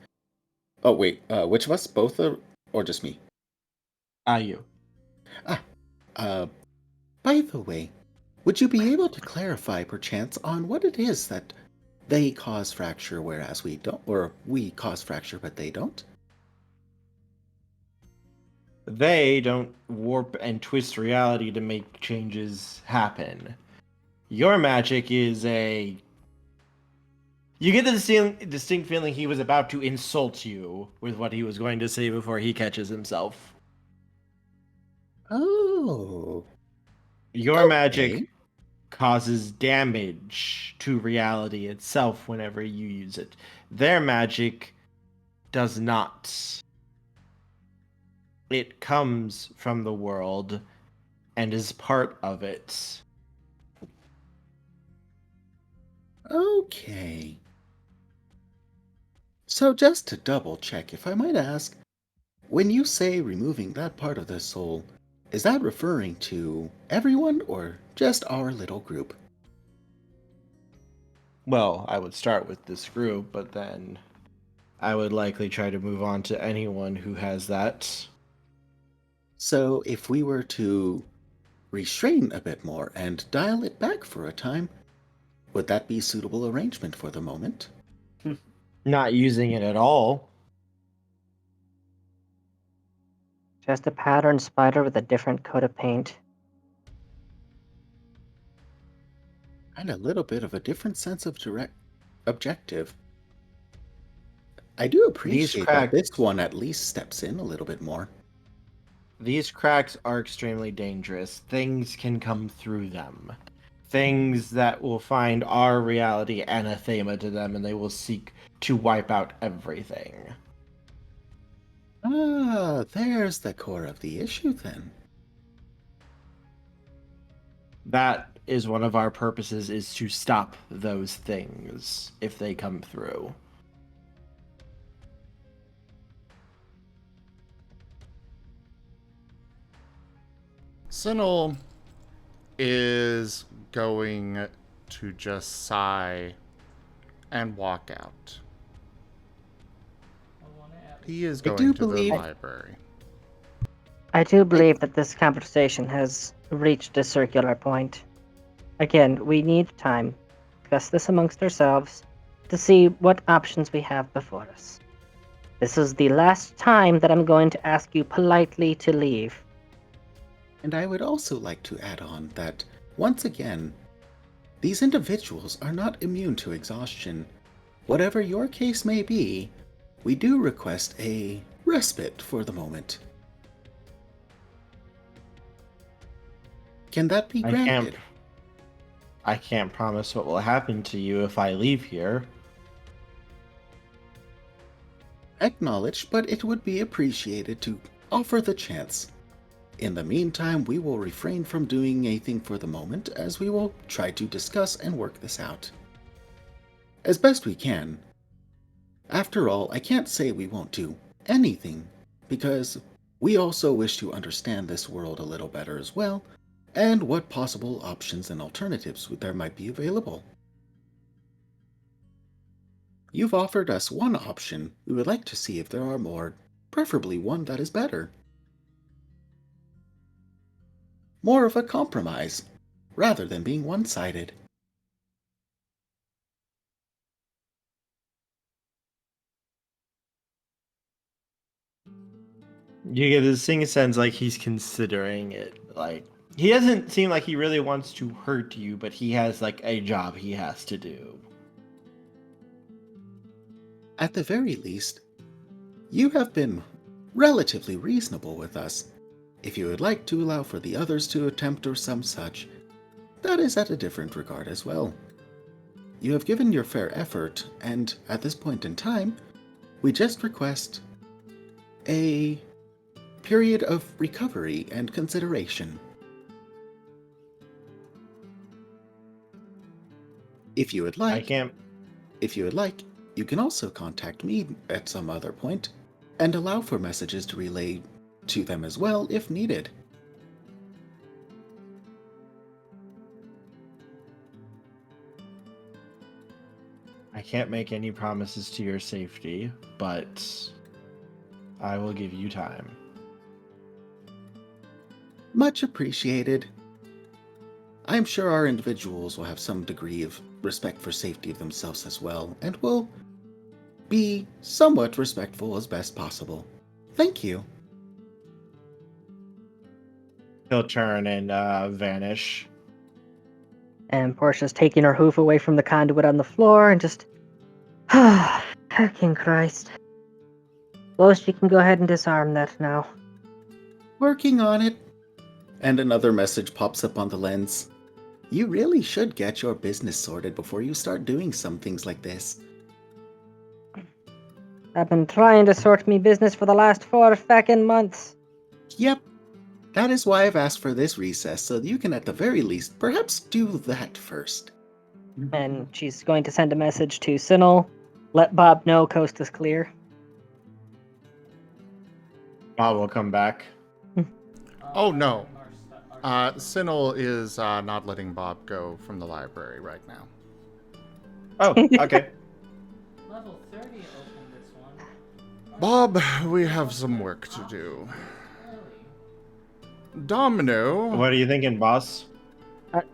Oh, wait, which of us? Both, or just me? You. By the way, would you be able to clarify, perchance, on what it is that they cause fracture, whereas we don't, or we cause fracture, but they don't? They don't warp and twist reality to make changes happen. Your magic is a... You get the distinct feeling he was about to insult you with what he was going to say before he catches himself. Oh. Your magic causes damage to reality itself whenever you use it. Their magic does not. It comes from the world and is part of it. Okay. So just to double check, if I might ask, when you say removing that part of the soul, is that referring to everyone or just our little group? Well, I would start with this group, but then I would likely try to move on to anyone who has that. So if we were to restrain a bit more and dial it back for a time, would that be a suitable arrangement for the moment? Not using it at all. Just a pattern spider with a different coat of paint. And a little bit of a different sense of objective. I do appreciate that this one at least steps in a little bit more. These cracks are extremely dangerous. Things can come through them. Things that will find our reality anathema to them, and they will seek to wipe out everything. Ah, there's the core of the issue then. That is one of our purposes, is to stop those things if they come through. Sinel is going to just sigh and walk out. He is going to the library. I do believe that this conversation has reached a circular point. Again, we need time to discuss this amongst ourselves to see what options we have before us. This is the last time that I'm going to ask you politely to leave. And I would also like to add on that, once again, these individuals are not immune to exhaustion. Whatever your case may be, we do request a respite for the moment. Can that be granted? I can't promise what will happen to you if I leave here. Acknowledged, but it would be appreciated to offer the chance. In the meantime, we will refrain from doing anything for the moment, as we will try to discuss and work this out as best we can. After all, I can't say we won't do anything, because we also wish to understand this world a little better as well, and what possible options and alternatives there might be available. You've offered us one option. We would like to see if there are more, preferably one that is better. More of a compromise, rather than being one-sided. You get this thing sense like he's considering it. Like, he doesn't seem like he really wants to hurt you, but he has like a job he has to do. At the very least, you have been relatively reasonable with us. If you would like to allow for the others to attempt or some such, that is at a different regard as well. You have given your fair effort, and at this point in time, we just request a period of recovery and consideration. If you would like, you can also contact me at some other point and allow for messages to relay to them as well if needed. I can't make any promises to your safety, but I will give you time. Much appreciated. I am sure our individuals will have some degree of respect for safety of themselves as well, and will be somewhat respectful as best possible. Thank you. He'll turn and vanish. And Portia's taking her hoof away from the conduit on the floor and just... Fucking Christ. Well, she can go ahead and disarm that now. Working on it. And another message pops up on the lens. You really should get your business sorted before you start doing some things like this. I've been trying to sort me business for the last 4 fucking months. Yep. That is why I've asked for this recess, so that you can at the very least perhaps do that first. And she's going to send a message to Sinel. Let Bob know coast is clear. Bob will come back. Oh no. Sinel is not letting Bob go from the library right now. Oh, okay. Level 30 opened this one. Bob, we have some work to do. Domino. What are you thinking, boss?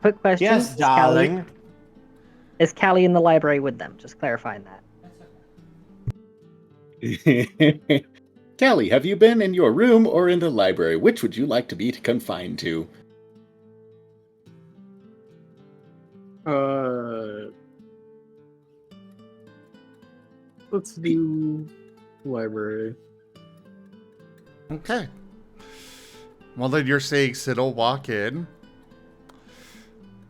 Quick question. Yes, darling. Is Callie in the library with them? Just clarifying that. Callie, have you been in your room or in the library? Which would you like to be confined to? Let's do library. Okay. Well, then you're saying Sid'll walk in.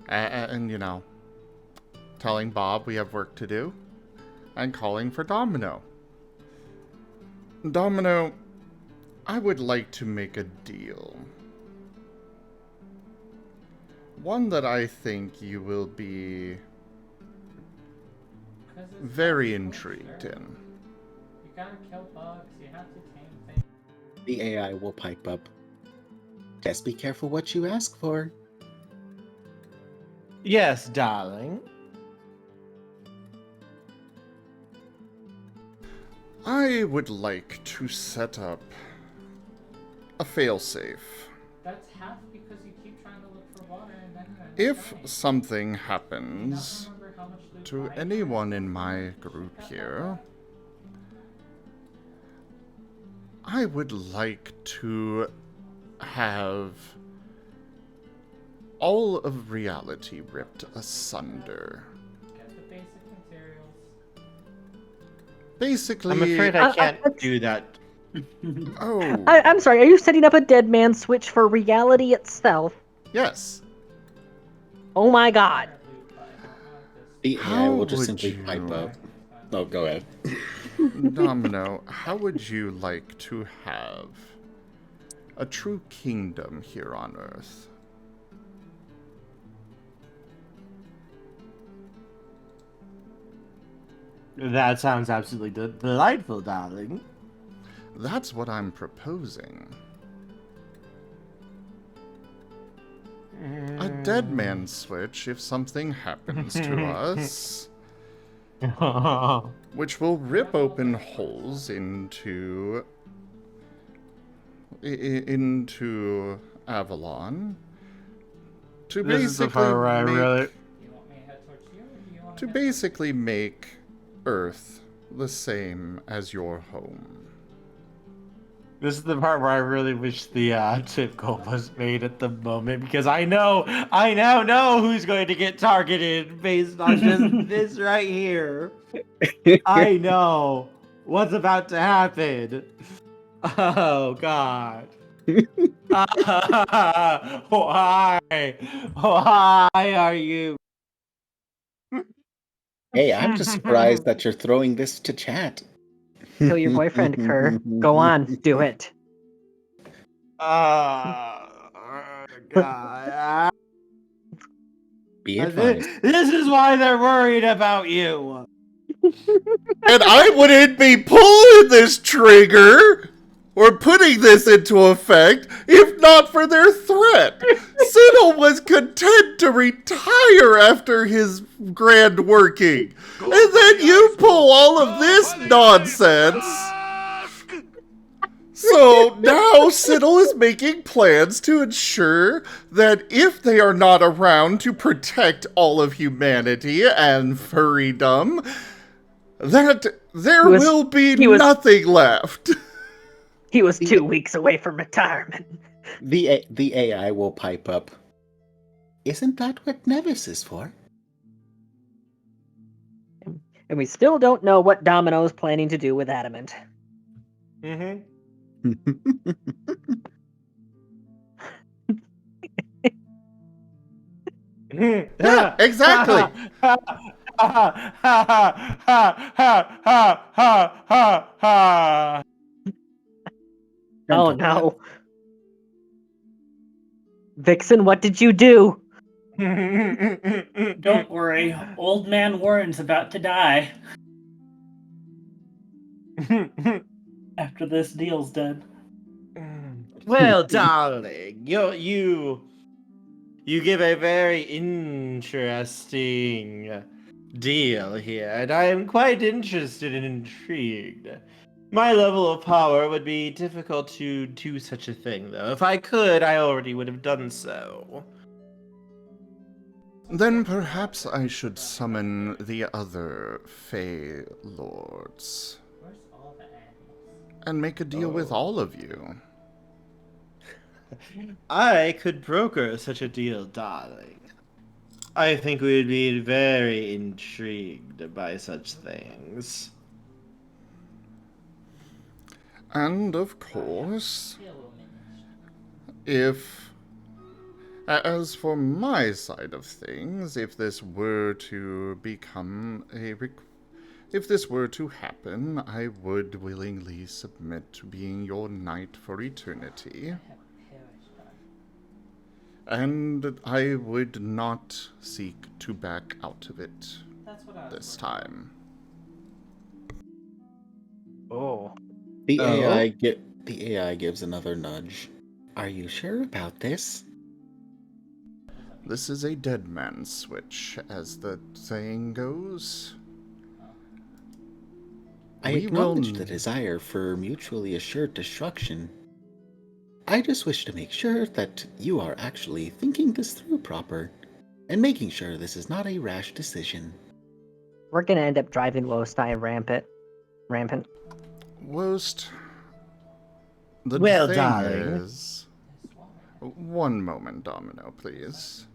And, you know, telling Bob we have work to do. And calling for Domino. Domino, I would like to make a deal. One that I think you will be very intrigued in. You gotta kill bugs, you have to tame things. The AI will pipe up. Just be careful what you ask for. Yes, darling. I would like to set up a failsafe. That's half because you keep trying to look for water and then If something happens to anyone in my group here, I would like to have all of reality ripped asunder. Get the basic materials. Basically, I'm afraid I can't do that. Oh. I'm sorry, are you setting up a dead man switch for reality itself? Yes. Oh my god. The AI will just simply pipe up. Oh, go ahead. Domino, how would you like to have a true kingdom here on Earth? That sounds absolutely delightful, darling. That's what I'm proposing. A dead man switch if something happens to us. Which will rip open holes into Avalon to basically make Earth the same as your home. This is the part where I really wish the tip goal was made at the moment, because I now know who's going to get targeted based on just this right here. I know what's about to happen. Oh God. Why? Why are you? Hey, I'm just surprised that you're throwing this to chat. Kill your boyfriend, Kerr. Go on, do it. God. Be advised. This is why they're worried about you. And I wouldn't be pulling this trigger or putting this into effect if not for their threat. Siddle was content to retire after his grand working. And then you pull all of this nonsense. So now Siddle is making plans to ensure that if they are not around to protect all of humanity and furrydom, that there will be nothing left. He was 2 weeks away from retirement. The AI will pipe up. Isn't that what Nevis is for? And we still don't know what Domino's planning to do with Adamant. Mm-hmm. Yeah, exactly. Oh no. Vixen, what did you do? Don't worry, old man Warren's about to die. After this deal's done. Well, darling, you give a very interesting deal here, and I am quite interested and intrigued. My level of power would be difficult to do such a thing, though. If I could, I already would have done so. Then perhaps I should summon the other Fey Lords. And make a deal with all of you. I could broker such a deal, darling. I think we would be very intrigued by such things. And of course, as for my side of things, if this were to if this were to happen, I would willingly submit to being your knight for eternity. And I would not seek to back out of it this time. Oh. The AI gives another nudge. Are you sure about this? This is a dead man's switch, as the saying goes. I acknowledge the desire for mutually assured destruction. I just wish to make sure that you are actually thinking this through proper, and making sure this is not a rash decision. We're gonna end up driving Lostai rampant. Worst. The Well, thing darling. is... One moment, Domino, please.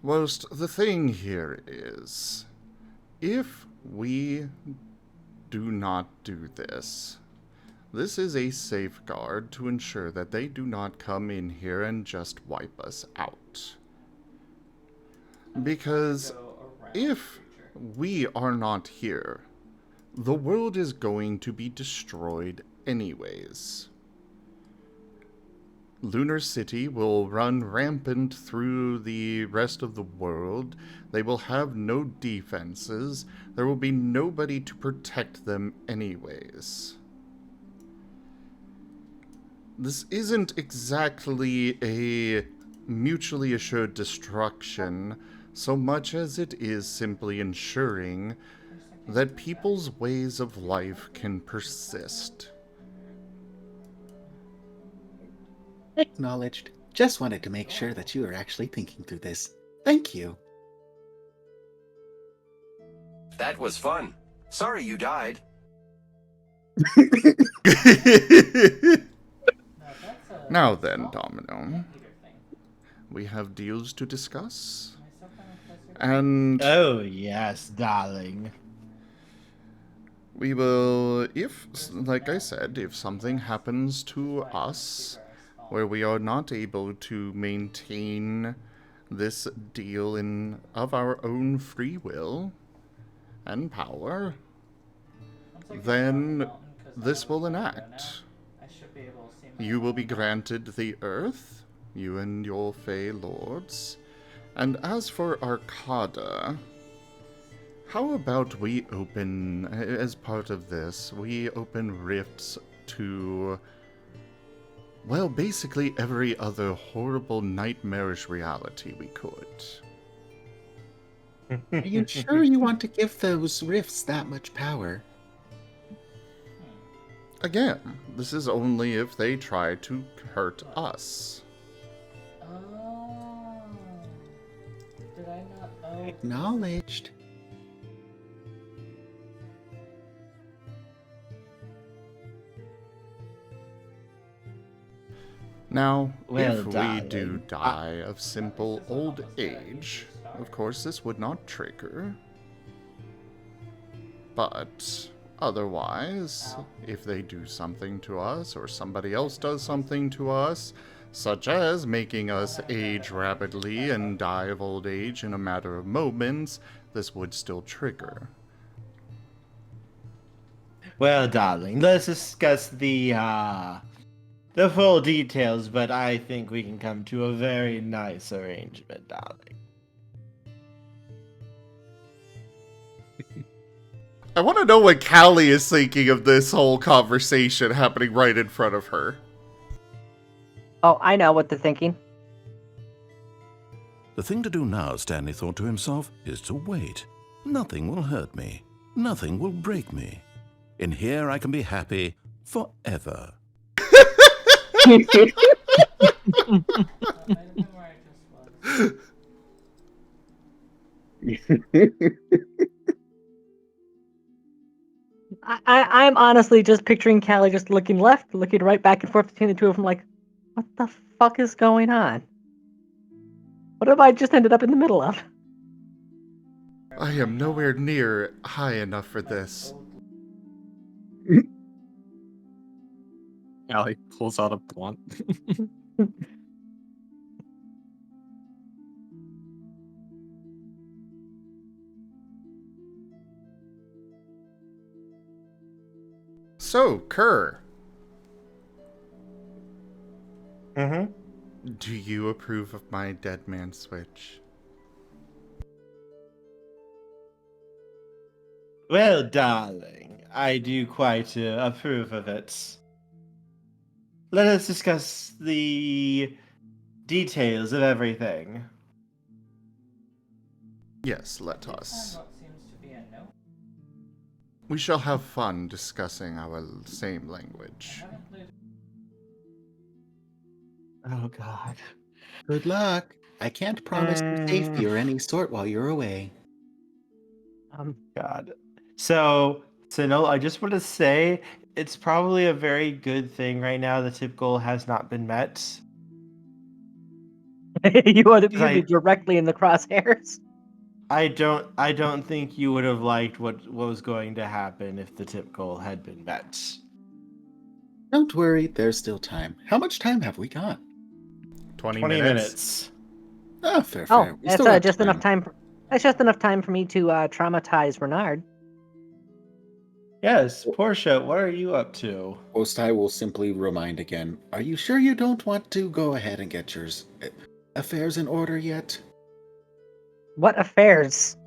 Worst, the thing here is, if we do not do this, this is a safeguard to ensure that they do not come in here and just wipe us out. Because if we are not here, the world is going to be destroyed anyways. Lunar City will run rampant through the rest of the world. They will have no defenses. There will be nobody to protect them anyways. This isn't exactly a mutually assured destruction, so much as it is simply ensuring that people's ways of life can persist. Acknowledged. Just wanted to make sure that you are actually thinking through this. Thank you. That was fun. Sorry you died. Now then, Domino, we have deals to discuss. And oh yes, darling. We will, like I said, if something happens to us where we are not able to maintain this deal of our own free will and power, then this will enact. You will be granted the earth, you and your Fey Lords. And as for Arcada, how about we open, as part of this, we open rifts to, well, basically every other horrible, nightmarish reality we could. Are you sure you want to give those rifts that much power? Again, this is only if they try to hurt us. Oh. Did I not? Oh. Acknowledged. Now, Well, if we darling, do die of simple old age, of course this would not trigger. But otherwise, if they do something to us, or somebody else does something to us, such as making us age rapidly and die of old age in a matter of moments, this would still trigger. Well, darling, let's discuss the full details, but I think we can come to a very nice arrangement, darling. I want to know what Callie is thinking of this whole conversation happening right in front of her. Oh, I know what they're thinking. The thing to do now, Stanley thought to himself, is to wait. Nothing will hurt me. Nothing will break me. In here I can be happy forever. I'm honestly just picturing Callie just looking left, looking right, back and forth between the two of them like, what the fuck is going on? What have I just ended up in the middle of? I am nowhere near high enough for this. Callie pulls out a blunt. So, Kerr, Mm-hmm. do you approve of my dead man switch? Well, darling, I do quite approve of it. Let us discuss the details of everything. Yes, let us. What seems to be a no. We shall have fun discussing our same I language. haven't played. Oh, God. Good luck. I can't promise you safety or any sort while you're away. God. So no, I just want to say it's probably a very good thing right now the tip goal has not been met. You want to 'Cause be directly in the crosshairs. I don't think you would have liked what was going to happen if the tip goal had been met. Don't worry, there's still time. How much time have we got? 20 20 minutes. minutes. Ah, fair. Oh, We that's still got just enough time. That's just enough time for me to traumatize Renard. Yes, Portia, what are you up to? Most I will simply remind again. Are you sure you don't want to go ahead and get your affairs in order yet? What affairs?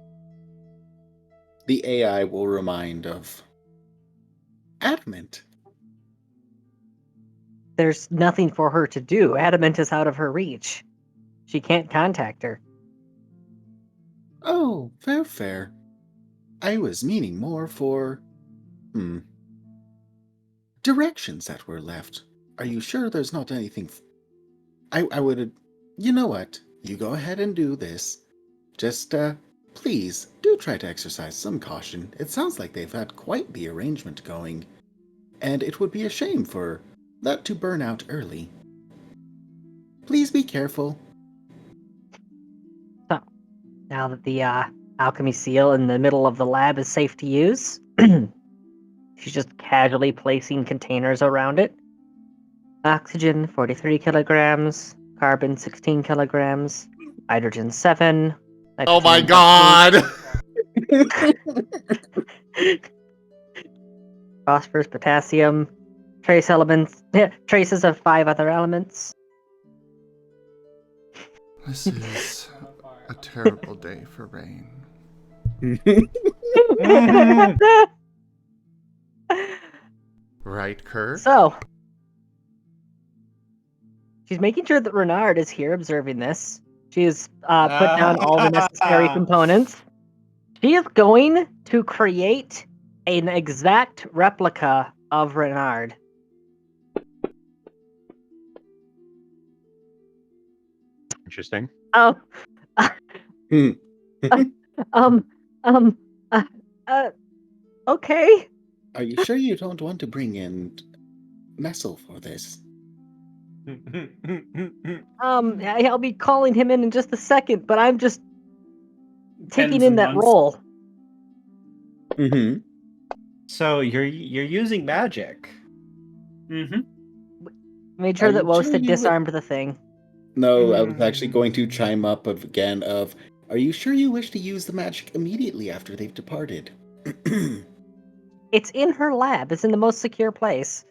The AI will remind of Adamant. There's nothing for her to do. Adamant is out of her reach. She can't contact her. Oh, fair. I was meaning more for directions that were left. Are you sure there's not anything? I would. You know what? You go ahead and do this. Just, please, do try to exercise some caution. It sounds like they've had quite the arrangement going, and it would be a shame for that to burn out early. Please be careful. So, now that the alchemy seal in the middle of the lab is safe to use, she's just casually placing containers around it. Oxygen, 43 kilograms. Carbon, 16 kilograms. Hydrogen, 7. Oh my Nitrogen, god! Phosphorus, potassium, trace elements, traces of 5 other elements. This is a terrible day for rain. Right, Kerr? So, she's making sure that Renard is here observing this. She has put down all the necessary components. She is going to create an exact replica of Renard. Interesting. Oh. Okay. Are you sure you don't want to bring in Nesil for this? I'll be calling him in just a second, but I'm just taking in that role. Mm-hmm. So you're using magic. Mm-hmm. Made sure Are that you Wost sure had you would- disarmed the thing. No, I was actually going to chime up again of, are you sure you wish to use the magic immediately after they've departed? It's in her lab. It's in the most secure place.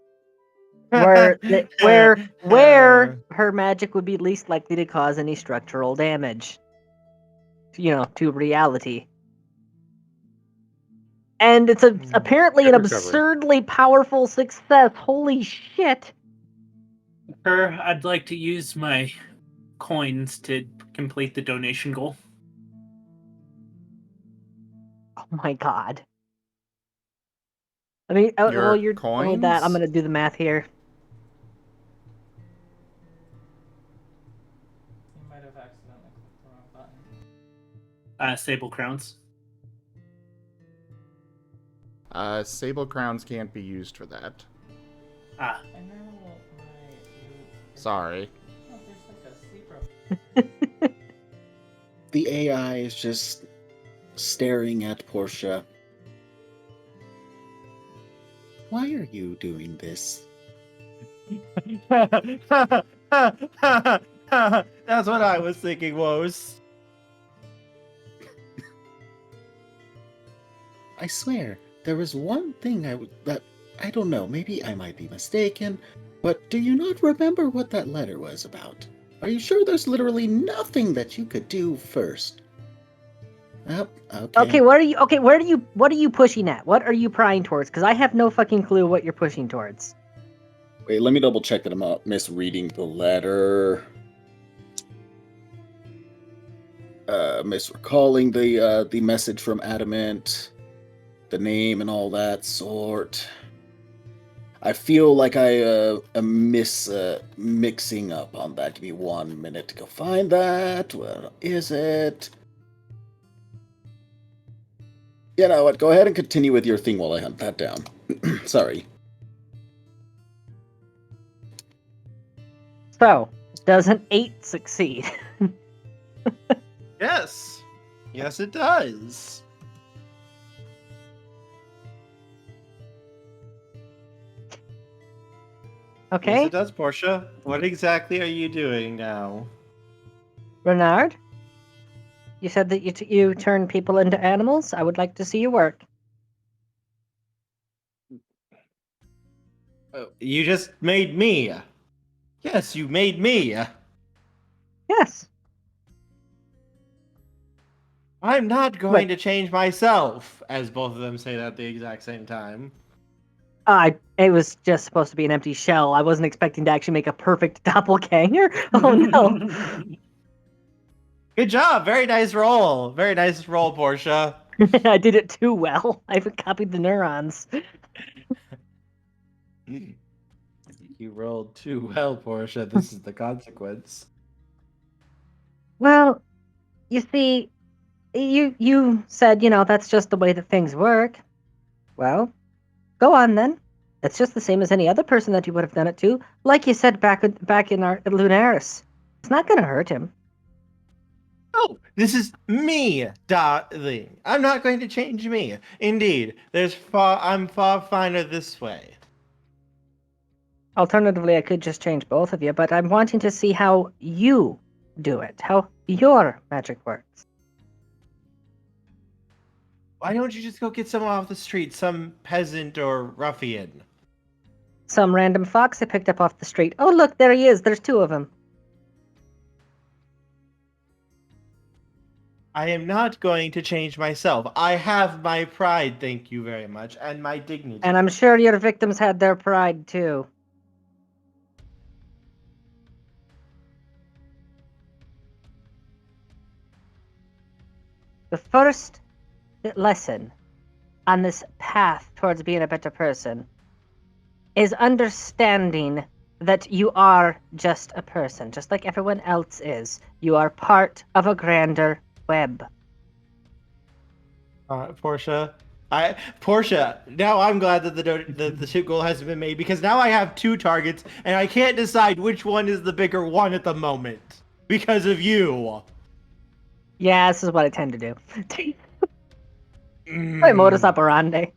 Where her magic would be least likely to cause any structural damage. To reality. And it's apparently an absurdly powerful success. Holy shit. I'd like to use my coins to complete the donation goal. Oh my god. I mean, while you're going with that, I'm going to do the math here. You might have accidentally clicked the wrong button. Sable crowns. Sable crowns can't be used for that. Ah. Sorry. Oh, there's like a sleep rope. The AI is just staring at Portia. Why are you doing this? That's what I was thinking, Woes. I swear, there was one thing that I don't know, maybe I might be mistaken, but do you not remember what that letter was about? Are you sure there's literally nothing that you could do first? Oh, okay. Okay, what are you pushing at? What are you prying towards? Because I have no fucking clue what you're pushing towards. Wait, let me double check that I'm not misreading the letter. Misrecalling the message from Adamant, the name and all that sort. I feel like I am mixing up on that. Give me 1 minute to go find that. Where is it? You know what? Go ahead and continue with your thing while I hunt that down. Sorry. So, does an 8 succeed? Yes. Yes, it does. Okay. Yes, it does, Portia. What exactly are you doing now? Renard? You said that you turn people into animals? I would like to see your work. You just made me. Yes, you made me. Yes. I'm not going to change myself, as both of them say that at the exact same time. It was just supposed to be an empty shell. I wasn't expecting to actually make a perfect doppelganger. Oh no. Good job. Very nice roll. Very nice roll, Portia. I did it too well. I even copied the neurons. You rolled too well, Portia. This is the consequence. Well, you see, you said, that's just the way that things work. Well, go on then. It's just the same as any other person that you would have done it to. Like you said back in our Lunaris. It's not going to hurt him. Oh, this is me, darling. I'm not going to change me. Indeed, I'm far finer this way. Alternatively, I could just change both of you, but I'm wanting to see how you do it, how your magic works. Why don't you just go get someone off the street, some peasant or ruffian? Some random fox I picked up off the street. Oh, look, there he is. There's 2 of them. I am not going to change myself. I have my pride, thank you very much, and my dignity. And I'm sure your victims had their pride, too. The first lesson on this path towards being a better person is understanding that you are just a person, just like everyone else is. You are part of a grander web. Portia, now I'm glad that the ship goal hasn't been made, because now I have 2 targets and I can't decide which one is the bigger one at the moment because of you. Yeah, this is what I tend to do. My modus operandi.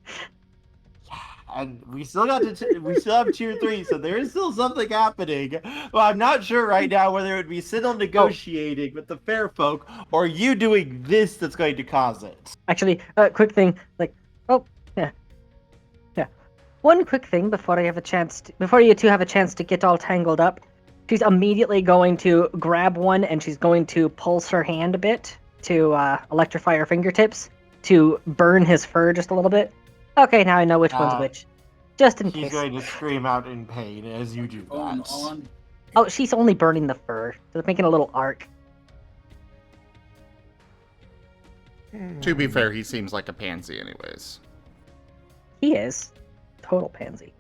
And we still have tier 3, so there is still something happening. Well, I'm not sure right now whether it would be Siddle negotiating with the fair folk or you doing this that's going to cause it. Actually, quick thing, yeah. One quick thing before you two have a chance to get all tangled up. She's immediately going to grab one and she's going to pulse her hand a bit to electrify her fingertips to burn his fur just a little bit. Okay, now I know which one's which. Just in case. She's going to scream out in pain as you do that. Oh, she's only burning the fur. So making a little arc. To be fair, he seems like a pansy anyways. He is. Total pansy.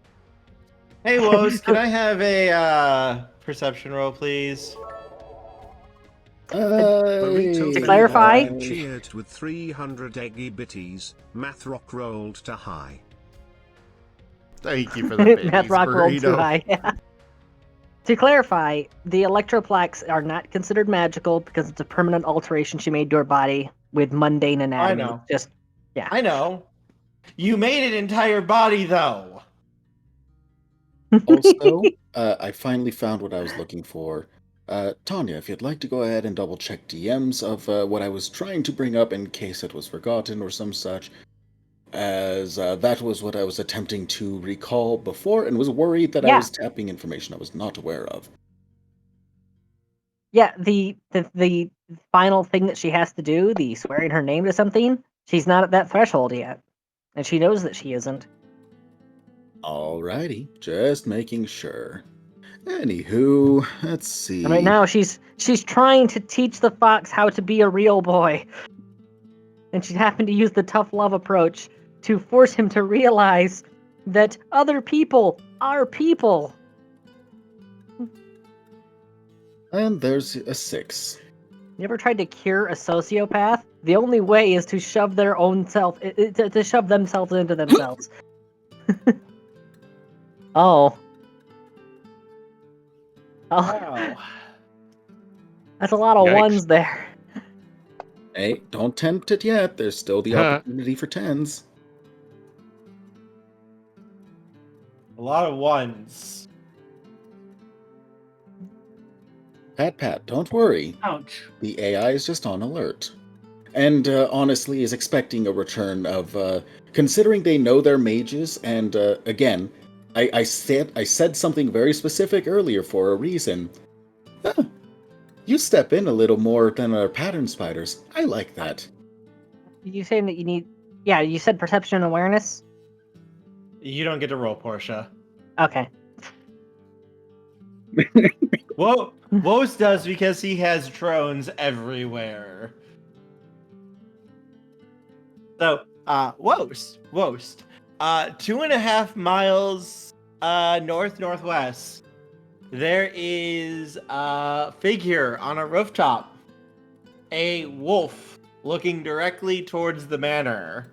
Hey, Woes, can I have a perception roll, please? To clarify, cheered with 300 eggy bitties. Math rock rolled to high. Thank you for the Math rock rolled too high. To clarify, the electroplaques are not considered magical because it's a permanent alteration she made to her body with mundane anatomy. I know. Just, yeah. I know. You made an entire body, though. Also, I finally found what I was looking for. Tanya, if you'd like to go ahead and double check DMs of what I was trying to bring up in case it was forgotten or some such, as that was what I was attempting to recall before and was worried that I was tapping information I was not aware of. Yeah, the final thing that she has to do, the swearing her name to something, she's not at that threshold yet. And she knows that she isn't. Alrighty, just making sure. Anywho, let's see. And right now she's trying to teach the fox how to be a real boy. And she's having to use the tough love approach to force him to realize that other people are people. And there's a 6. You ever tried to cure a sociopath? The only way is to shove their own self, to shove themselves into themselves. Oh. Wow. That's a lot of Yikes. ones there. Hey, don't tempt it yet. There's still the opportunity for 10s. A lot of ones. Pat, don't worry. Ouch. The AI is just on alert. And honestly is expecting a return of, considering they know they're mages, and again, I said something very specific earlier for a reason. You step in a little more than our pattern spiders. I like that. You saying that you need... Yeah, you said perception and awareness? You don't get to roll, Portia. Okay. Whoa, Woes does because he has drones everywhere. So, Wost. 2.5 miles northwest. There is a figure on a rooftop. A wolf looking directly towards the manor.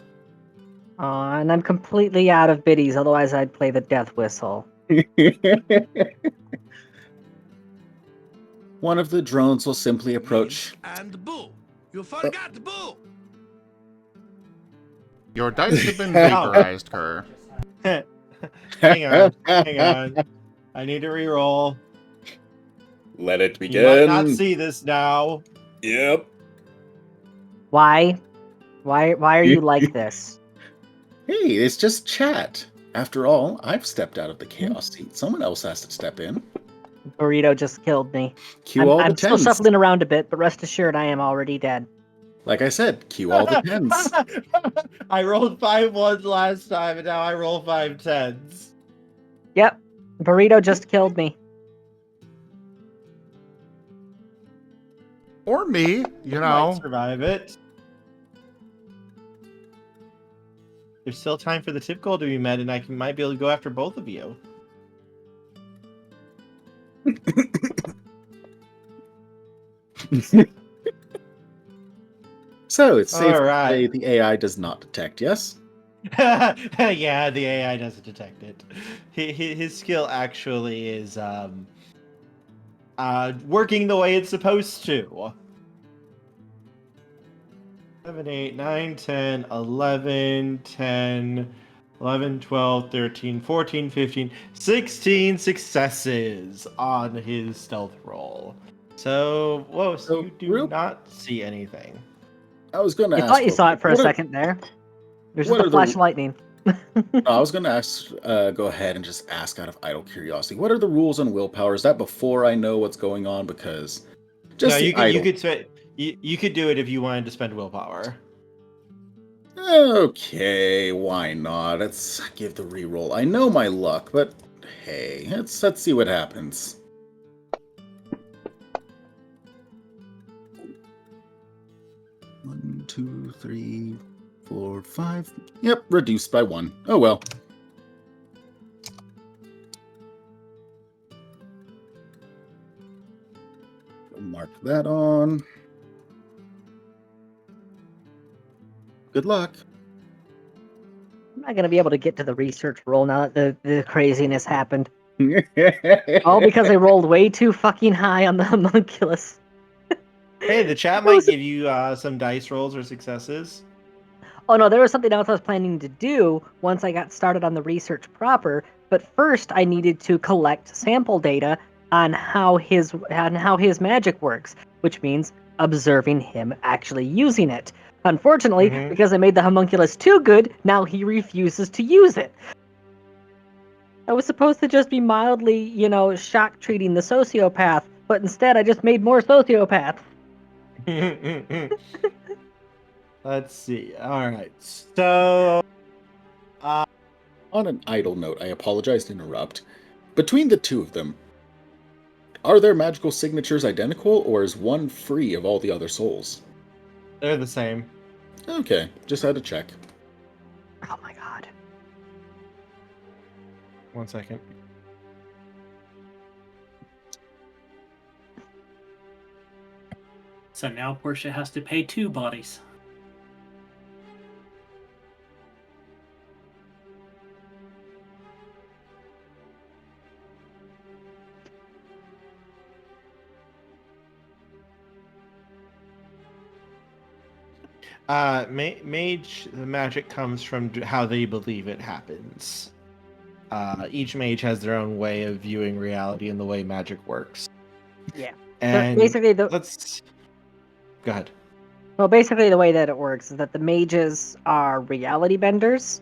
And I'm completely out of biddies, otherwise I'd play the death whistle. One of the drones will simply approach. And the bull. You forgot the bull. Your dice have been vaporized, Kerr. Hang on. I need to reroll. Let it You begin. might not see this now. Yep. Why? Why are you like this? Hey, it's just chat. After all, I've stepped out of the chaos seat. Someone else has to step in. Burrito just killed me. Cue all the I'm still 10s. shuffling around a bit, but rest assured I am already dead. Like I said, cue all the 10s. I rolled 5 ones last time, and now I roll 5 10s. Yep. Burrito just killed me. Or me, you Might know. survive it. There's still time for the tip goal to be met, and I might be able to go after both of you. So it's safe All to right. say the AI does not detect, yes? Yeah, the AI doesn't detect it. His skill actually is working the way it's supposed to. 7, 8, 9, 10, 11, 10, 11, 12, 13, 14, 15, 16 successes on his stealth roll. So, whoa, so you do not see anything. I was going to You ask. thought you saw it for a what are- second there. There's what just are a the- flash of lightning. I was going to ask, go ahead and just ask out of idle curiosity. What are the rules on willpower? Is that before I know what's going on? Because just No, the idle. you could do it if you wanted to spend willpower. Okay, why not? Let's give the reroll. I know my luck, but hey, let's see what happens. One, 2, 3, 4, 5. Yep, reduced by 1. Oh well. Mark that on. Good luck. I'm not going to be able to get to the research roll now that the craziness happened. All because I rolled way too fucking high on the homunculus. Hey, the chat might give you some dice rolls or successes. Oh no, there was something else I was planning to do once I got started on the research proper. But first, I needed to collect sample data on how his magic works, which means observing him actually using it. Unfortunately, because I made the homunculus too good, now he refuses to use it. I was supposed to just be mildly, shock treating the sociopath, but instead I just made more sociopaths. Let's see. All right. So, on an idle note, I apologize to interrupt. Between the two of them, are their magical signatures identical, or is one free of all the other souls? They're the same. Okay, just had to check. Oh my god. 1 second. So now Portia has to pay 2 bodies. Mage, the magic comes from how they believe it happens. Each mage has their own way of viewing reality and the way magic works. Yeah. And basically, go ahead. Well, basically, the way that it works is that the mages are reality benders.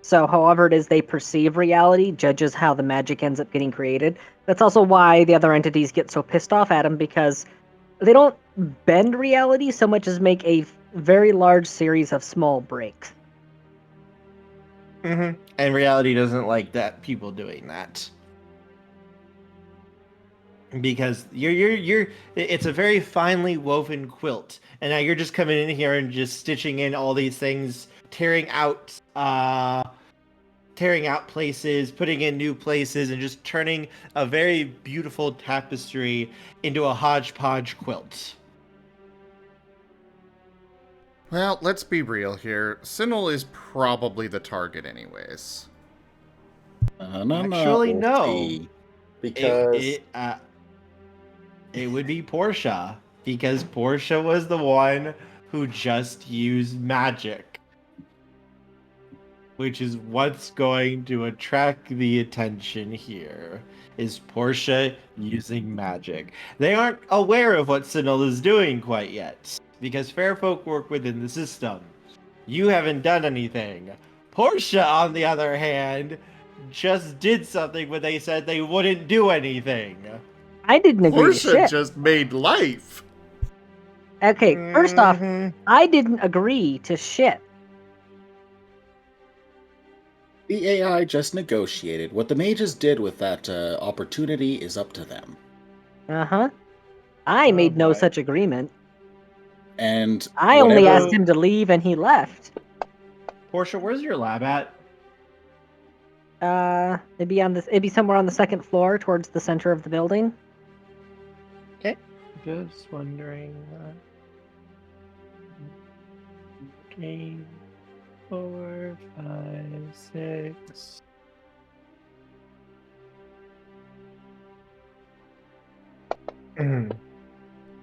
So, however it is they perceive reality judges how the magic ends up getting created. That's also why the other entities get so pissed off at them, because they don't bend reality so much as make a very large series of small breaks. And reality doesn't like that people doing that. Because it's a very finely woven quilt, and now you're just coming in here and just stitching in all these things, tearing out places, putting in new places, and just turning a very beautiful tapestry into a hodgepodge quilt. Well, let's be real here. Sinel is probably the target anyways. Actually, no. Because it would be Portia, because Portia was the one who just used magic, which is what's going to attract the attention here, is Portia using magic. They aren't aware of what Sinel is doing quite yet, because fair folk work within the system. You haven't done anything. Portia, on the other hand, just did something when they said they wouldn't do anything. I didn't agree Portia to shit. just made life. Okay, first off, I didn't agree to shit. the AI just negotiated. What the mages did with that opportunity is up to them. Uh-huh. I made no such agreement. And I only asked him to leave and he left. Portia, where's your lab at? It'd be somewhere on the second floor towards the center of the building. Okay. Just wondering. 3, 4, 5, 6.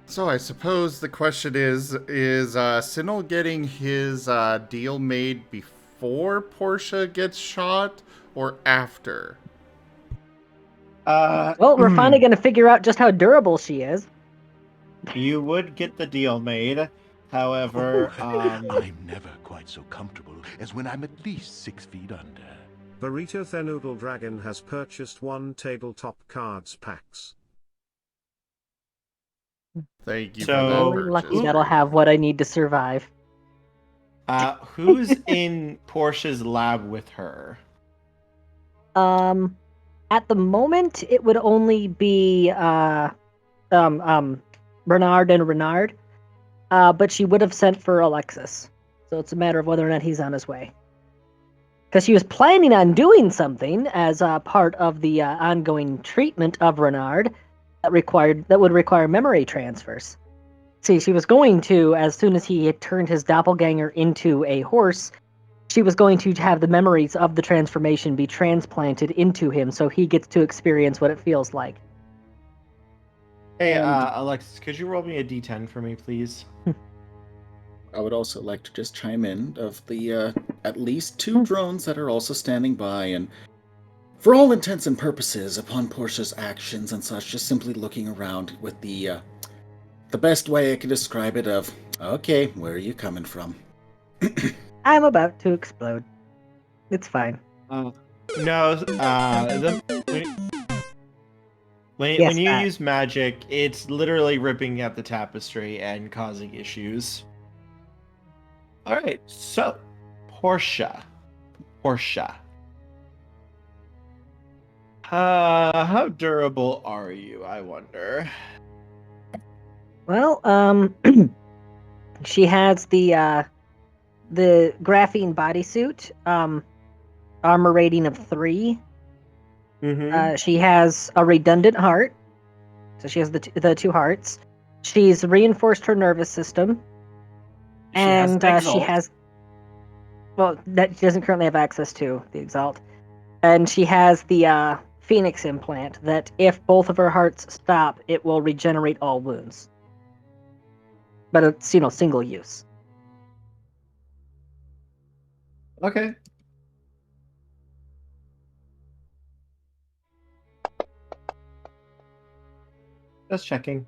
So I suppose the question is Sinel getting his deal made before Portia gets shot or after? Well, we're finally going to figure out just how durable she is. You would get the deal made. However, I'm never quite so comfortable as when I'm at least 6 feet under. Burrito Thenoodle Dragon has purchased 1 tabletop cards packs. Thank you So, for that Really purchase. lucky that'll have what I need to survive. Who's in Portia's lab with her? At the moment, it would only be Bernard and Renard. But she would have sent for Alexis. So it's a matter of whether or not he's on his way. Because she was planning on doing something as part of the ongoing treatment of Renard that would require memory transfers. See, she was going to, as soon as he had turned his doppelganger into a horse, she was going to have the memories of the transformation be transplanted into him so he gets to experience what it feels like. Hey, Alexis, could you roll me a d10 for me, please? I would also like to just chime in of the at least 2 drones that are also standing by, and for all intents and purposes, upon Portia's actions and such, just simply looking around with the best way I can describe it of, okay, where are you coming from? I'm about to explode. It's fine. No, when Yes, you that. use magic, it's literally ripping at the tapestry and causing issues. All right, so Portia. How durable are you, I wonder? Well, she has the graphene bodysuit, armor rating of 3. She has a redundant heart, so she has the 2 hearts. She's reinforced her nervous system, and she has. Well, that she doesn't currently have access to the Exalt, and she has the Phoenix implant that, if both of her hearts stop, it will regenerate all wounds. But it's single use. Okay. Just checking.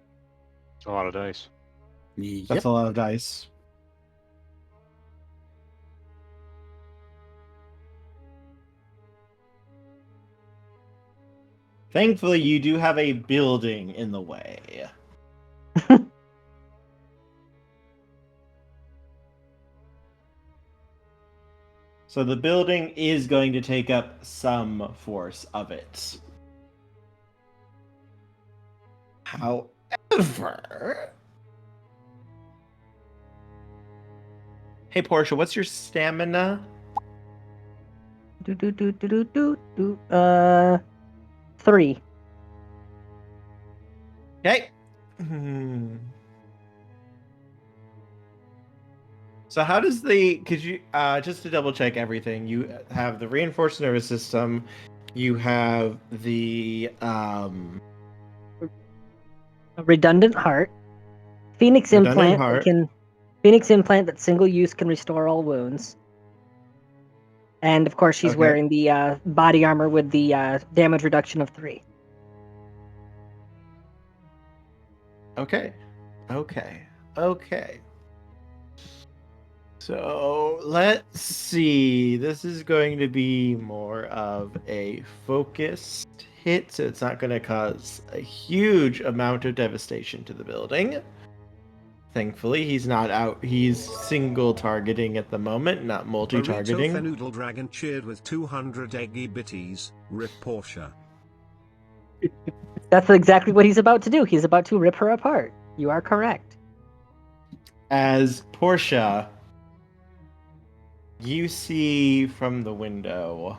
It's a lot of dice. That's a lot of dice. Thankfully, you do have a building in the way. So the building is going to take up some force of it. However... Hey, Portia, what's your stamina? 3. Okay. So how does could you, just to double check everything, you have the reinforced nervous system, you have the, A redundant heart, Phoenix redundant implant heart. Phoenix implant that single use can restore all wounds. And of course, she's wearing the body armor with the damage reduction of 3. Okay. So let's see. This is going to be more of a focused hit, so it's not going to cause a huge amount of devastation to the building. Thankfully, he's not out. He's single targeting at the moment, not multi-targeting. Burrito Fenoodle Dragon cheered with 200 eggy bitties. Rip Portia. That's exactly what he's about to do. He's about to rip her apart. You are correct. As Portia, you see from the window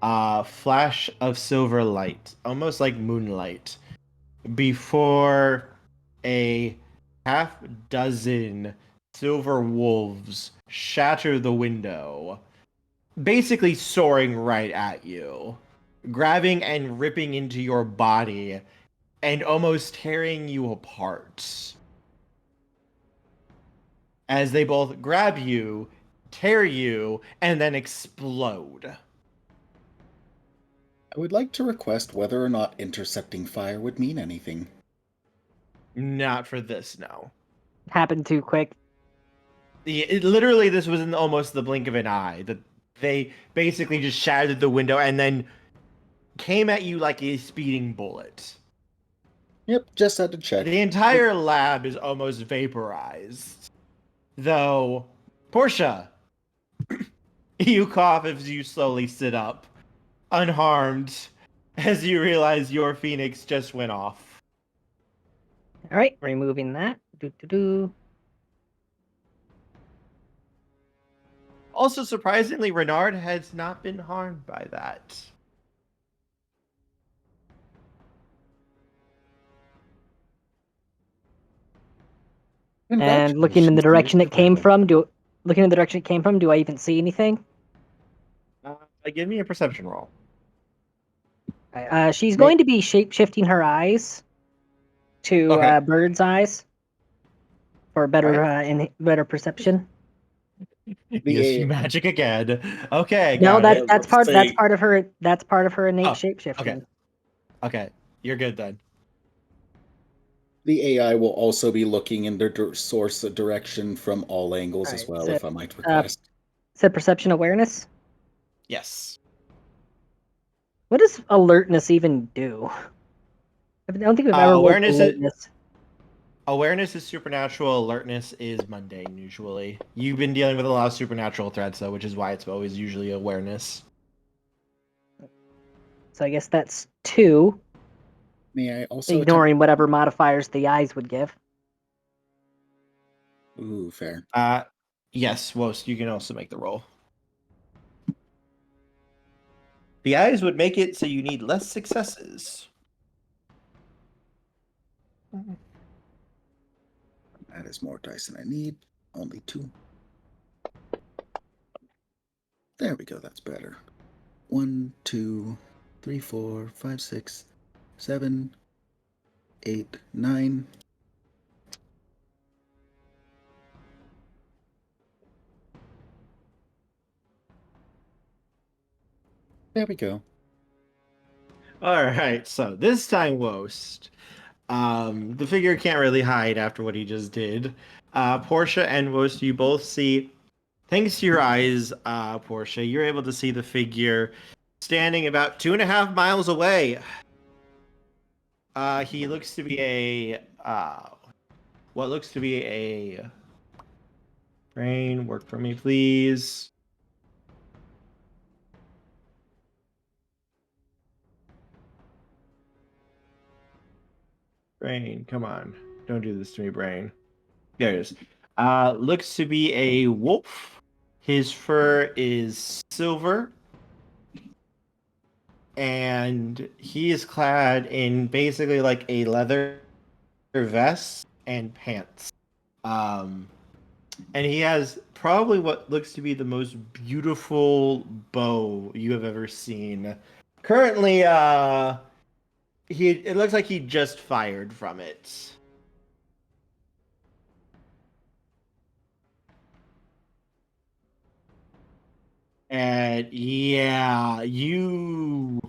a flash of silver light, almost like moonlight, before a half dozen silver wolves shatter the window, basically soaring right at you, grabbing and ripping into your body and almost tearing you apart. As they both grab you, tear you, and then explode. I would like to request whether or not intercepting fire would mean anything. Not for this, no. Happened too quick. Literally, this was in almost the blink of an eye. That they basically just shattered the window and then came at you like a speeding bullet. Yep, just had to check. The entire lab is almost vaporized. Though, Portia, you cough as you slowly sit up, unharmed, as you realize your Phoenix just went off. All right, removing that. Also, surprisingly, Renard has not been harmed by that. And looking in the direction it came from, do I even see anything? Give me a perception roll. She's going to be shape-shifting her eyes to bird's eyes for better better perception. Yes, magic again. Okay, No, got it. that's part of her innate shape-shifting. Okay, you're good then. The AI will also be looking in their source direction from all angles as well, if I might request. Said perception awareness? Yes. What does alertness even do? I don't think we've ever rolled alertness. Awareness is supernatural. Alertness is mundane, usually. You've been dealing with a lot of supernatural threats, though, which is why it's always usually awareness. So I guess that's 2. May I also ignoring whatever modifiers the eyes would give? Ooh, fair. Yes, Wost, you can also make the roll. The eyes would make it so you need less successes. That is more dice than I need. Only 2. There we go, that's better. 1, 2, 3, 4, 5, 6, 7, 8, 9. There we go. Alright, so this time, Wost. The figure can't really hide after what he just did. Portia and Wost, you both see, thanks to your eyes, Portia, you're able to see the figure standing about 2.5 miles away. He looks to be what looks to be a brain. Work for me, please. Brain, come on. Don't do this to me, brain. There it is. Looks to be a wolf. His fur is silver. And he is clad in basically like a leather vest and pants. And he has probably what looks to be the most beautiful bow you have ever seen. Currently, it looks like he just fired from it. And yeah, you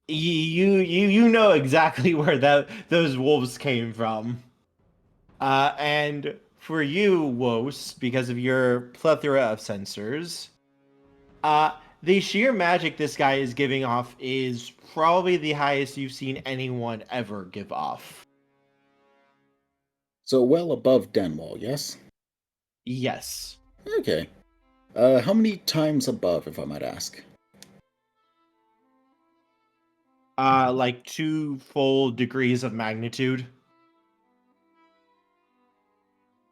know exactly where those wolves came from. And for you, Wos, because of your plethora of sensors, the sheer magic this guy is giving off is probably the highest you've seen anyone ever give off. So well above Denwall, yes? Yes. Okay. How many times above, if I might ask? Like 2 full degrees of magnitude.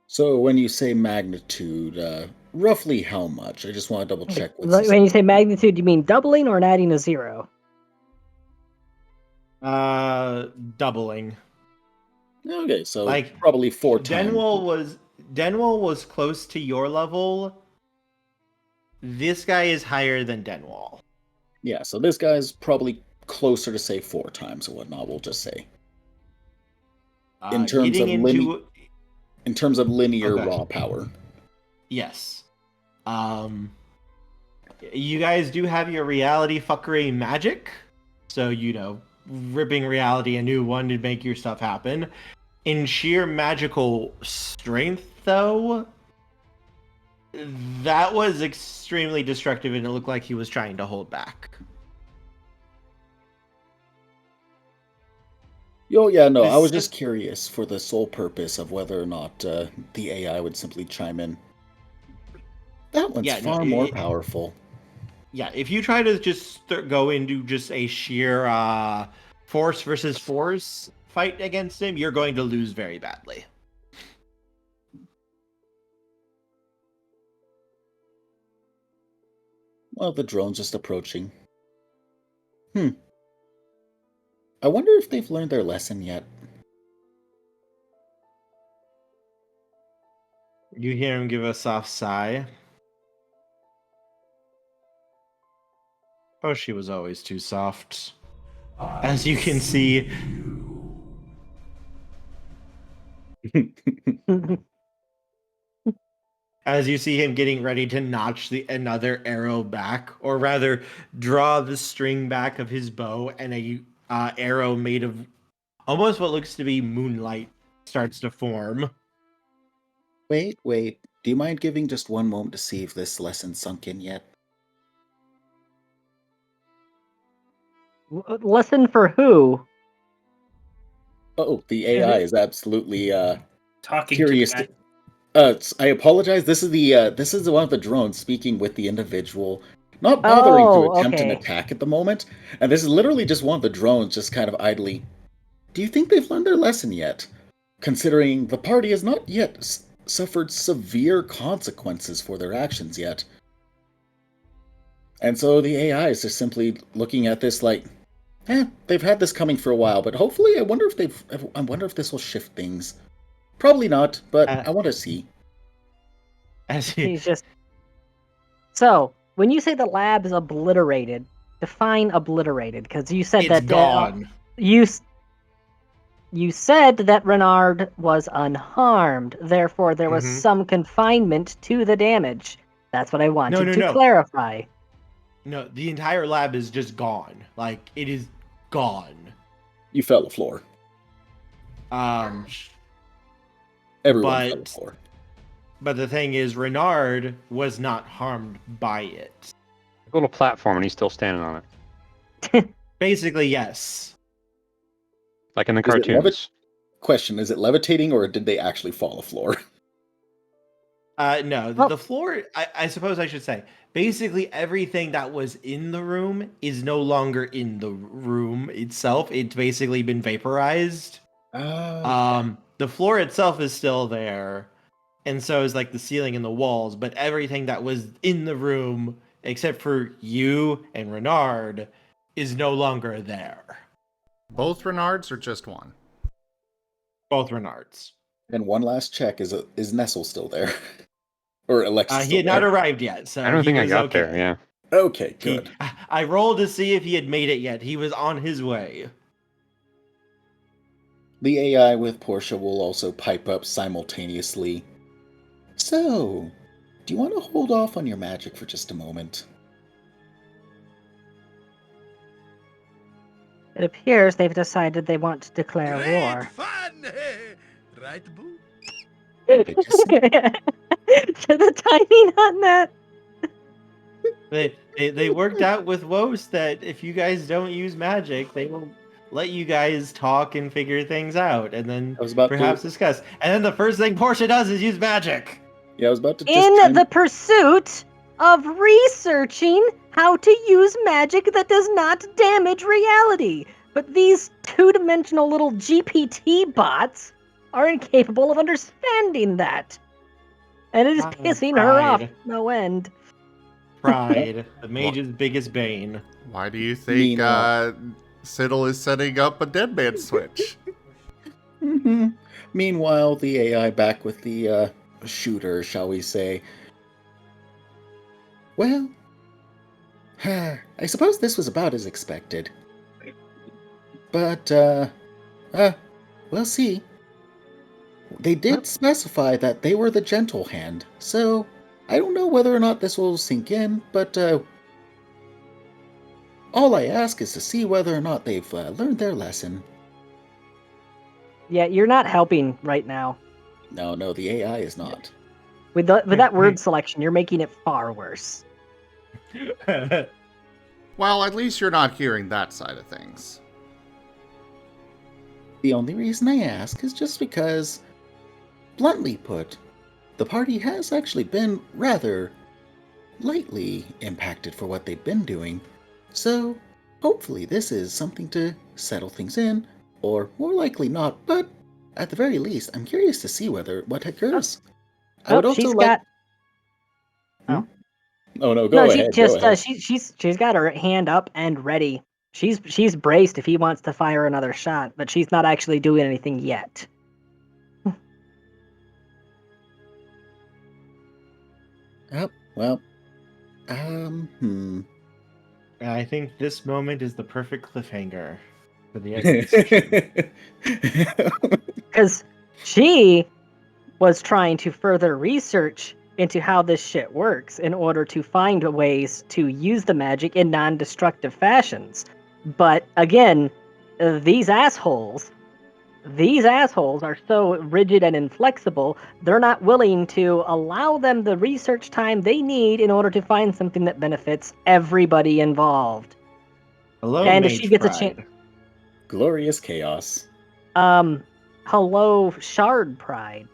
So when you say magnitude, roughly how much? I just want to double check. When you say magnitude, you mean doubling or adding a 0? Doubling. Okay, so like probably 4 times. Denwall was close to your level. This guy is higher than Denwall. Yeah, so this guy's probably closer to say 4 times or whatnot, we'll just say. In terms of linear raw power. Yes. You guys do have your reality fuckery magic. So, ripping reality a new one to make your stuff happen. In sheer magical strength, though, that was extremely destructive and it looked like he was trying to hold back. Oh, yeah, no, I was just curious for the sole purpose of whether or not the AI would simply chime in. That one's far more powerful. Yeah, if you try to just go into just a sheer force versus force fight against him, you're going to lose very badly. Well, the drone's just approaching. I wonder if they've learned their lesson yet. You hear him give a soft sigh. Oh, she was always too soft. As you can see, as you see him getting ready to notch another arrow back, or rather, draw the string back of his bow, and a arrow made of almost what looks to be moonlight starts to form. Wait. Do you mind giving just one moment to see if this lesson sunk in yet? Lesson for who? Oh, the AI is absolutely Talking curious. to the guy. I apologize. This is the one of the drones speaking with the individual, not bothering to attempt an attack at the moment. And this is literally just one of the drones, just kind of idly. Do you think they've learned their lesson yet? Considering the party has not yet suffered severe consequences for their actions yet. And so the AI is just simply looking at this like, they've had this coming for a while, but hopefully I wonder if this will shift things. Probably not, but I want to see. He's just... So, when you say the lab is obliterated, define obliterated, because you said it's gone. You said that Renard was unharmed, therefore there was some confinement to the damage. That's what I wanted to clarify. No, the entire lab is just gone. Like, it is gone. You fell the floor. Everyone fell the floor. But the thing is, Renard was not harmed by it. A little platform, and he's still standing on it. Basically, yes. Like in the cartoons. Question, is it levitating, or did they actually fall the floor? No, the floor, I suppose I should say, basically everything that was in the room is no longer in the room itself. It's basically been vaporized. The floor itself is still there, and so is like the ceiling and the walls, but everything that was in the room, except for you and Renard, is no longer there. Both Renards or just one? Both Renards. And one last check, is Nesil still there? Or Alexis he had not arrived yet, so I don't think I got okay. there, yeah. Okay, good. I rolled to see if he had made it yet. He was on his way. The AI with Portia will also pipe up simultaneously. So, do you want to hold off on your magic for just a moment? It appears they've decided they want to declare war. Fun! Right, boo? The timing on that. They worked out with Wost that if you guys don't use magic, they will let you guys talk and figure things out, and then perhaps discuss. And then the first thing Portia does is use magic. Yeah, I was about to. In the pursuit of researching how to use magic that does not damage reality, but these two-dimensional little GPT bots are incapable of understanding that. And it is pissing her off no end. Pride, the mage's biggest bane. Why do you think Siddle is setting up a dead man switch? Meanwhile, the AI back with the shooter, shall we say. Well, I suppose this was about as expected. But, we'll see. They did specify that they were the gentle hand, so I don't know whether or not this will sink in, but all I ask is to see whether or not they've learned their lesson. Yeah, you're not helping right now. No, the AI is not. With that word selection, you're making it far worse. Well, at least you're not hearing that side of things. The only reason I ask is just because, bluntly put, the party has actually been rather lightly impacted for what they've been doing. So, hopefully this is something to settle things in, or more likely not, but at the very least, I'm curious to see what occurs. I would also like... Oh no, go ahead. She's got her hand up and ready. She's braced if he wants to fire another shot, but she's not actually doing anything yet. Oh, well. I think this moment is the perfect cliffhanger for the next session. Because she was trying to further research into how this shit works in order to find ways to use the magic in non-destructive fashions. But again, these assholes are so rigid and inflexible, they're not willing to allow them the research time they need in order to find something that benefits everybody involved. Hello, and if Mage she gets a Pride. chance, Glorious chaos. hello, Shard Pride.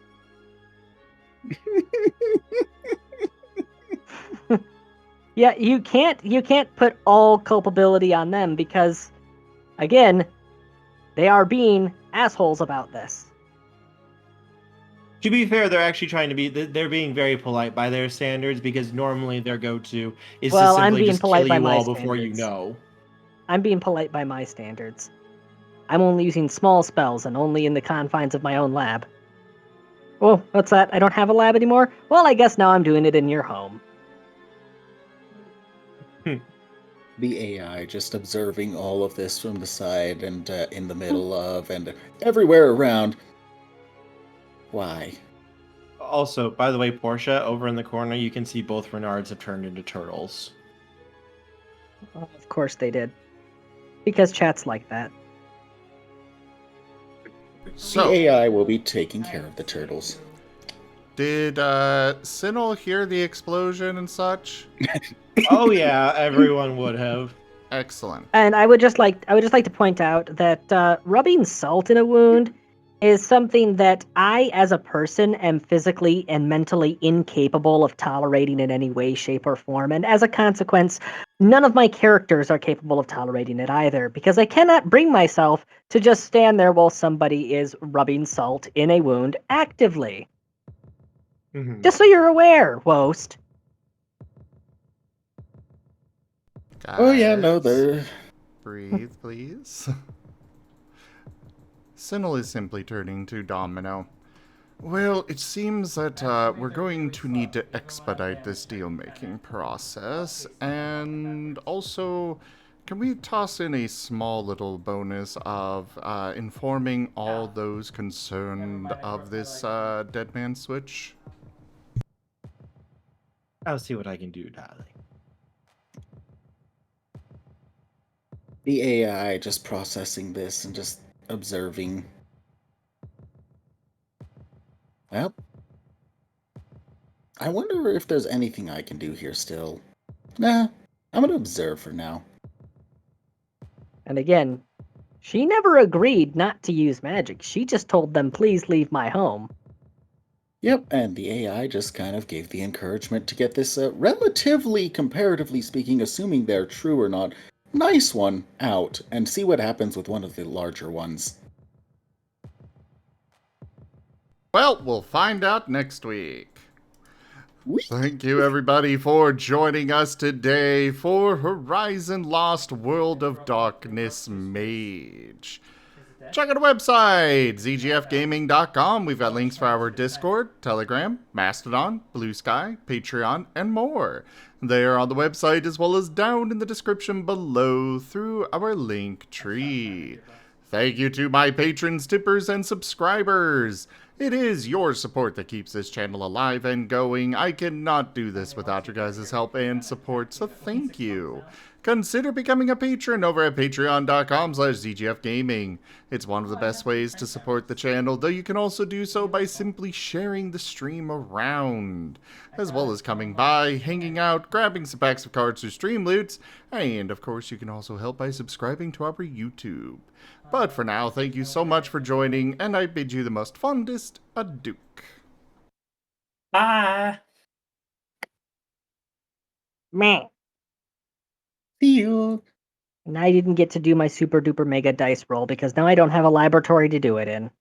Yeah, you can't put all culpability on them because, again, they are being assholes about this. To be fair, they're actually trying to be. They're being very polite by their standards because normally their go-to is to Well, I'm simply being just polite kill by you my all before you standards. know. I'm being polite by my standards. I'm only using small spells and only in the confines of my own lab. Oh, what's that? I don't have a lab anymore? Well, I guess now I'm doing it in your home. The AI just observing all of this from the side and in the middle of and everywhere around. Why? Also, by the way, Portia, over in the corner, you can see both Renards have turned into turtles. Well, of course they did. Because chat's like that. So, the AI will be taking care of the turtles. Did Sinel hear the explosion and such? Oh yeah, everyone would have. Excellent. And I would just like to point out that rubbing salt in a wound is something that I, as a person, am physically and mentally incapable of tolerating in any way, shape, or form. And as a consequence, none of my characters are capable of tolerating it either, because I cannot bring myself to just stand there while somebody is rubbing salt in a wound actively. Mm-hmm. Just so you're aware, Wost. Oh yeah, no, they're... Breathe, please. Sinel is simply turning to Domino. Well, it seems that we're going to need to expedite this deal-making process, and also, can we toss in a small little bonus of informing all those concerned of this dead man switch? I'll see what I can do, darling. The AI just processing this and just observing. Well, I wonder if there's anything I can do here still. Nah, I'm gonna observe for now. And again, she never agreed not to use magic. She just told them, please leave my home. Yep, and the AI just kind of gave the encouragement to get this relatively, comparatively speaking, assuming they're true or not, nice one out and see what happens with one of the larger ones. Well, we'll find out next week. Thank you, everybody, for joining us today for Horizon Lost World of Darkness Mage. Check out our website, zgfgaming.com. We've got links for our Discord, Telegram, Mastodon, Blue Sky, Patreon, and more. They are on the website as well as down in the description below through our link tree. Thank you to my patrons, tippers, and subscribers. It is your support that keeps this channel alive and going. I cannot do this without your guys' help and support, so thank you. Consider becoming a patron over at patreon.com/zgfgaming. It's one of the best ways to support the channel, though you can also do so by simply sharing the stream around, as well as coming by, hanging out, grabbing some packs of cards or stream loots, and of course you can also help by subscribing to our YouTube. But for now, thank you so much for joining, and I bid you the most fondest adieu. Bye. Meh. See you. And I didn't get to do my super duper mega dice roll because now I don't have a laboratory to do it in.